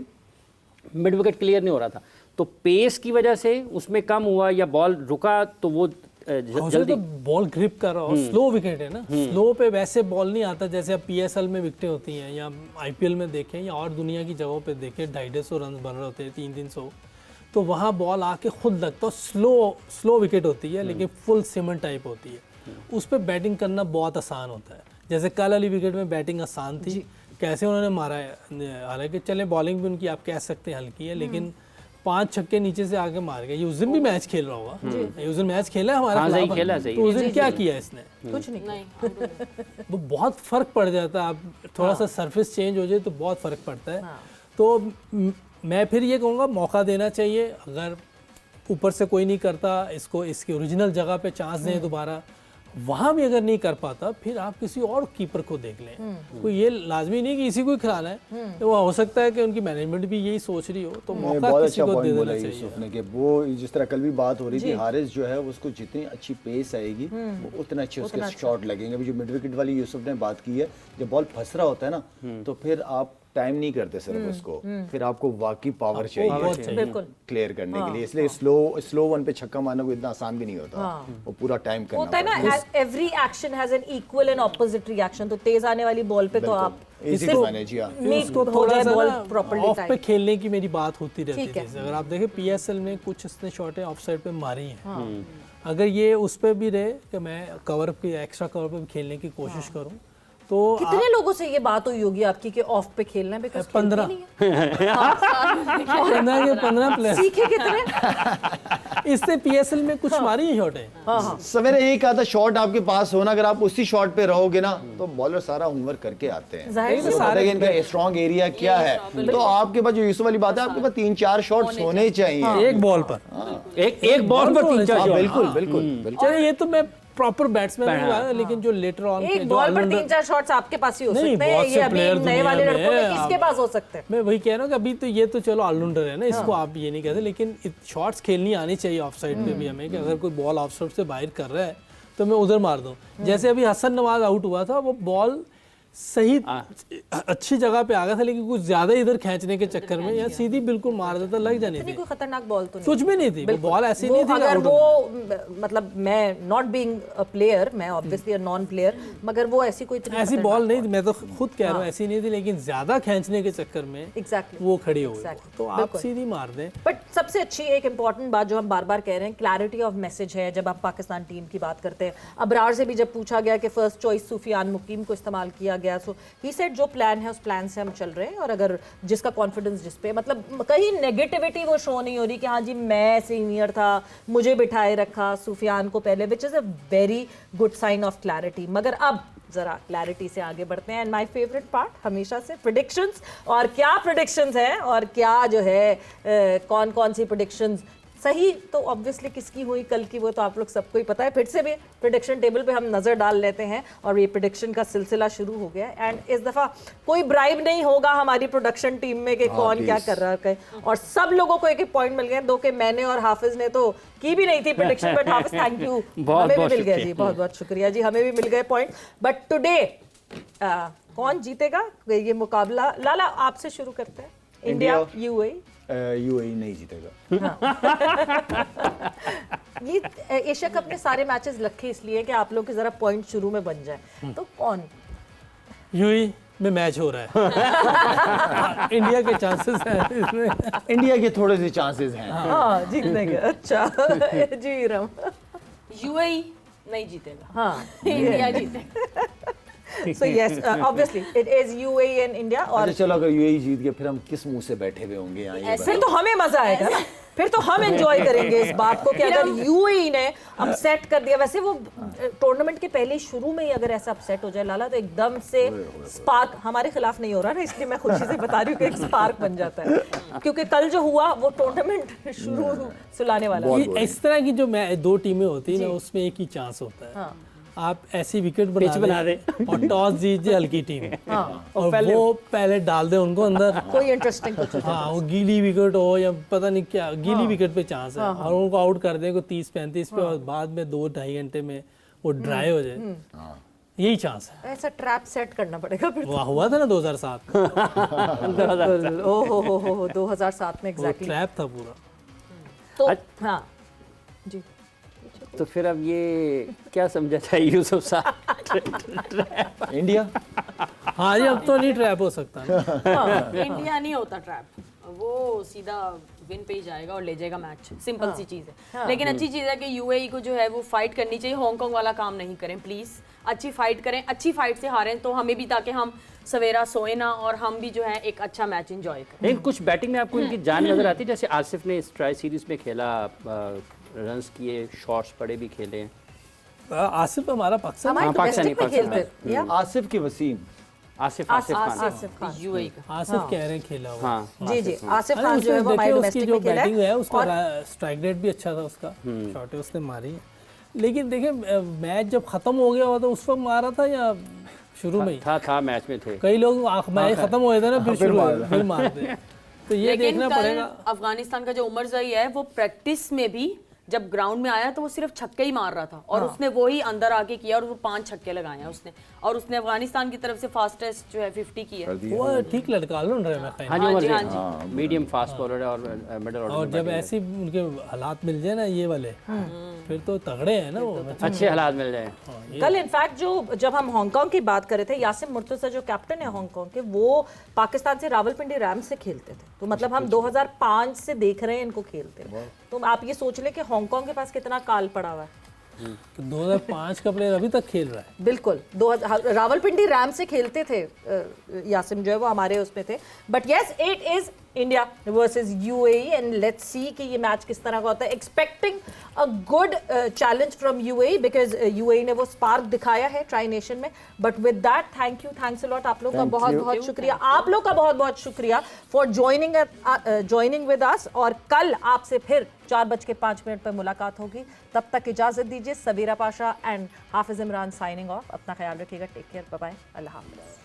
मिड विकेट क्लियर नहीं हो रहा था, तो पेस की वजह से उसमें कम हुआ या बॉल रुका तो वो जल्दी तो बॉल ग्रिप कर रहा हो, स्लो विकेट है ना, स्लो पे वैसे बॉल नहीं आता जैसे अब पीएसएल में विकेटें होती हैं या आईपीएल में देखें या और दुनिया की जगहों पे देखें 250-250 रन बन रहे होते हैं, 300-300, तो वहाँ बॉल आके खुद लगता है, स्लो विकेट होती है लेकिन फुल सीमेंट टाइप होती है, उस पर बैटिंग करना बहुत आसान होता है। जैसे कल वाली विकेट में बैटिंग आसान थी, कैसे उन्होंने मारा है, हालांकि चले बॉलिंग भी उनकी आप कह सकते हैं हल्की है, लेकिन 5 छक्के नीचे से आगे मार गए। ये उस दिन भी मैच खेल रहा होगा, ये उस दिन मैच खेला है हमारा, हाँ, सही खेला, सही। तो उस दिन क्या किया इसने, कुछ नहीं। नहीं वो बहुत फर्क पड़ जाता है। आप थोड़ा सा सरफेस चेंज हो जाए तो बहुत फर्क पड़ता है। तो मैं फिर ये कहूँगा मौका देना चाहिए, अगर ऊपर से कोई नहीं करता इसको, इसकी ओरिजिनल जगह पे चांस दें दोबारा, वहाँ भी अगर नहीं कर पाता फिर आप किसी और कीपर को देख लें। कोई ये लाजमी नहीं कि इसी को ही खिलाना है, तो वो हो सकता है कि उनकी मैनेजमेंट भी यही सोच रही हो, तो मौका बहुत किसी अच्छा को दे पॉइंट बोला देना चाहिए। यूसुफ ने कि वो जिस तरह कल भी बात हो रही थी, हारिस जो है उसको जितनी अच्छी पेस आएगी वो उतना अच्छे उसके शॉट लगेंगे। अभी जो मिड विकेट वाली यूसुफ ने बात की है, जब बॉल फंस रहा होता है ना तो फिर आप टाइम नहीं करते सिर्फ उसको, फिर आपको वाकई पावर चाहिए बिल्कुल क्लियर करने के लिए, इसलिए स्लो वन पे छक्का मारना कोई इतना आसान भी नहीं होता, वो पूरा टाइम करना होता है ना। Every action has an equal and opposite reaction, तो तेज आने वाली बॉल पे तो आप इजी टू मैनेज। या इसको थोड़ा सा ऑफ पे खेलने की मेरी बात होती रहती है। अगर आप देखें पीएसएल में कुछ इसने शॉटें ऑफ साइड पे मारी हैं, अगर ये उस पे भी रहे कि मैं कवर पे एक्स्ट्रा कवर पे खेलने की कोशिश करूं, तो कितने लोगों से ये बात हुई होगी आपकी कि ऑफ पे खेलना है, बिकॉज़ 15 15 प्लेयर सीखे कितने इससे पीएसएल में कुछ मारी है शॉटें। सवेरे यही कहा था, शॉट आपके पास होना, अगर आप उसी शॉट पे रहोगे ना तो बॉलर सारा होमवर्क करके आते हैं, जाहिर तो पता है कि इनका स्ट्रॉन्ग एरिया क्या है, तो आपके पास जो यूसुफ वाली बात है, आपके पास 3-4 शॉट्स होने चाहिए एक बॉल पर, एक बॉल पर 3-4 हाँ, शॉट। बिल्कुल बिल्कुल। चलिए ये तो मैं प्रॉपर बैट्समैन नहीं हुआ, लेकिन जो लेटर ऑन एक बॉल पर 3-4 शॉट्स आपके पास ही हो नहीं, सकते हैं, बहुत से ये अभी player नए वाले दुनिया लड़कों में में किसके पास हो सकते हैं। मैं वही कह रहा हूँ कि अभी तो ये तो चलो ऑलराउंडर है ना, इसको आप ये नहीं कहते, लेकिन शॉट्स खेलनी आनी चाहिए ऑफ साइड पे भी हमें, कि अगर कोई बॉल ऑफ साइड से बाहर कर रहा है तो मैं उधर मार दूं। जैसे अभी हसन नवाज आउट हुआ था, वो बॉल सही अच्छी जगह पे आ गया था, लेकिन कुछ ज्यादा इधर खींचने के चक्कर में या सीधी बिल्कुल मार देता, लग जानी इतनी थी, कोई खतरनाक बॉल तो नहीं, कुछ भी नहीं थी, वो बॉल ऐसी नहीं थी कि अगर out वो मतलब मैं नॉट बीइंग अ प्लेयर, मैं ऑब्वियसली अ नॉन प्लेयर, मगर वो ऐसी कोई इतनी ऐसी बॉल नहीं थी, मैं तो खुद कह रहा हूँ ऐसी नहीं थी, लेकिन ज्यादा खींचने के चक्कर में एग्जैक्टली वो खड़ी हो गई, Exactly. तो आप सीधी मार दें। बट सबसे अच्छी एक इंपॉर्टेंट बात जो हम बार बार कह रहे हैं, क्लैरिटी ऑफ मैसेज है। जब आप पाकिस्तान टीम की बात करते हैं, अबरार से भी जब पूछा गया कि फर्स्ट चॉइस सुफियान मुकीम को इस्तेमाल किया गया, सो ही सेड जो प्लान है उस प्लान से हम चल रहे हैं, और अगर जिसका कॉन्फिडेंस जिस पे, मतलब कहीं नेगेटिविटी वो शो नहीं हो रही कि हाँ जी मैं सीनियर था मुझे बिठाए रखा सुफियान को पहले, which is a very good sign of clarity. मगर अब जरा क्लैरिटी से आगे बढ़ते हैं, एंड माय फेवरेट पार्ट हमेशा से प्रेडिक्शंस, और क्या प्रेडिक्शंस हैं और क्या जो है कौन कौन सी प्रेडिक्शंस सही, तो ऑब्वियसली किसकी हुई कल की वो तो आप लोग सबको ही पता है। फिर से भी प्रेडिक्शन टेबल पे हम नज़र डाल लेते हैं, और ये प्रेडिक्शन का सिलसिला शुरू हो गया है। एंड इस दफ़ा कोई ब्राइब नहीं होगा हमारी प्रोडक्शन टीम में कि कौन क्या कर रहा है, और सब लोगों को एक एक पॉइंट मिल गए, दो कि मैंने और हाफिज ने तो की भी नहीं थी prediction, but Hafiz thank you, हमें भी मिल गया जी, बहुत बहुत शुक्रिया जी, हमें भी मिल गए पॉइंट। बट टुडे कौन जीतेगा ये मुकाबला, लाला आपसे शुरू करते हैं। इंडिया यूएई यूएई नहीं जीतेगा। ये एशिया कप में सारे मैचेस रखे इसलिए कि आप लोग के जरा पॉइंट शुरू में बन जाए, तो कौन? यूएई में मैच हो रहा है। इंडिया के चांसेस हैं इसमें। इंडिया के थोड़े से चांसेस हैं। हाँ जीतने के। अच्छा जी रम। यूएई नहीं जीतेगा, हाँ इंडिया जीतेगा। so yes obviously it is UAE and India और अच्छा चलो अगर यूएई जीत गए फिर हम किस मुंह से बैठे हुए होंगे यहाँ ये फिर तो हमें मजा आएगा ना, फिर तो हम एंजॉय करेंगे इस बात को कि अगर UAE ने अपसेट कर दिया। वैसे वो टूर्नामेंट के पहले शुरू में ही अगर ऐसा अपसेट हो जाए लाला तो एकदम से स्पार्क हमारे खिलाफ नहीं हो रहा ना, इसलिए मैं खुशी से बता रही हूँ कि एक स्पार्क बन जाता है, क्योंकि कल जो हुआ वो टूर्नामेंट शुरू सुलाने वाला है। ये इस तरह की जो दो टीमें होती है ना उसमें एक ही चांस होता है। हाँ। आप ऐसी विकेट बना दे और टॉस जीत जाए हल्की टीम और वो पहले डाल दे उनको अंदर। कोई इंटरेस्टिंग कुछ हाँ वो गीली विकेट हो या पता नहीं क्या गीली विकेट पे चांस है और उनको आउट कर दें को 30-35 पे और बाद में 2-2.5 घंटे में वो ड्राई हो जाए, यही चांस है। ऐसा ट्रैप सेट करना पड़ेगा फिर। वहाँ हुआ था ना 2007 ओहो 2007 में वो एग्जैक्टली ट्रैप था पूरा। तो हाँ जी। तो फिर अब ये क्या समझा जाए यूसुफ साहब? इंडिया हाँ जी अब तो नहीं ट्रैप हो सकता ना। इंडिया नहीं होता ट्रैप, वो सीधा विन पे ही जाएगा और ले जाएगा मैच। सिंपल सी चीज़ है। लेकिन अच्छी चीज़ है कि यूएई को जो है वो फाइट करनी चाहिए। हांगकांग वाला काम नहीं करें प्लीज़, अच्छी फाइट करें, अच्छी फाइट से हारें तो हमें भी, ताकि हम सवेरा सोए ना और हम भी जो है एक अच्छा मैच एंजॉय करें। लेकिन कुछ बैटिंग में आपको इनकी जान नजर आती है, जैसे आसिफ ने इस ट्राई सीरीज में खेला, रन्स किए, शॉट्स पड़े भी खेले। आसिफ हमारा पाकिस्तान हमारे पाकिस्तानी डोमेस्टिक में खेलते या आसिफ की वसीम आसिफ खान। आसिफ खान। यूएई का आसिफ कह रहे हैं खेला हुआ। हाँ जी जी आसिफ अरे खान जो है वो हमारे देखिए उसकी डोमेस्टिक जो में खेला बैटिंग है है उसका स्ट्राइक रेट भी अच्छा था, उसका शॉटें उसने मारी हैं। लेकिन देखिए मैच जब खत्म हो गया हुआ तो उस वक्त मारा था या शुरू में ही? था मैच में थे। कई लोग मैच खत्म हो जाता है ना फिर शुरू फिर मारते। तो ये लेकिन देखना कल पड़ेगा। अफगानिस्तान का जो उमर जई है वो प्रैक्टिस में भी जब ग्राउंड में आया तो वो सिर्फ छक्के ही मार रहा था और उसने वो ही अंदर आके किया और वो 5 छक्के लगाए हैं उसने, और उसने अफगानिस्तान की तरफ से फास्टेस्ट जो है 50 की है। वो ठीक लड़का लो रहे मैं हाँ कहीं। जी, हाँ उमर मीडियम फास्ट बॉलर है और मिडल और ऑर्डर जब ऐसे उनके हालात मिल जाए ना ये वाले फिर तो तगड़े हैं ना वो। अच्छे हालात मिल जाए। कल इनफैक्ट जो जब हम हांगकांग की बात कर रहे थे, यासिम मुर्तजा जो कैप्टन है हांगकांग के, वो पाकिस्तान से रावलपिंडी रैम्स से खेलते थे। तो मतलब हम 2005 से देख रहे हैं इनको खेलते। तो आप ये सोच लें कि हांगकांग के पास कितना काल पड़ा हुआ है। तो 2005 का प्लेयर अभी तक खेल रहा है। बिल्कुल रावलपिंडी रैम से खेलते थे यासिम जो है वो हमारे उसमें थे। But yes it is India versus UAE and let's see कि ये मैच किस तरह का होता है। Expecting a good challenge from UAE because UAE ने वो स्पार्क दिखाया है ट्राई नेशन में। But with that thanks a lot. आप लोग का बहुत बहुत शुक्रिया, आप लोग का बहुत बहुत शुक्रिया फॉर ज्वाइनिंग विद अस। और कल आपसे फिर 4:05 पर मुलाकात होगी। तब तक इजाजत दीजिए। Sabira Pasha and Hafiz Imran signing off. अपना ख्याल रखिएगा। टेक केयर, बाय बाय, अल्लाह हाफिज।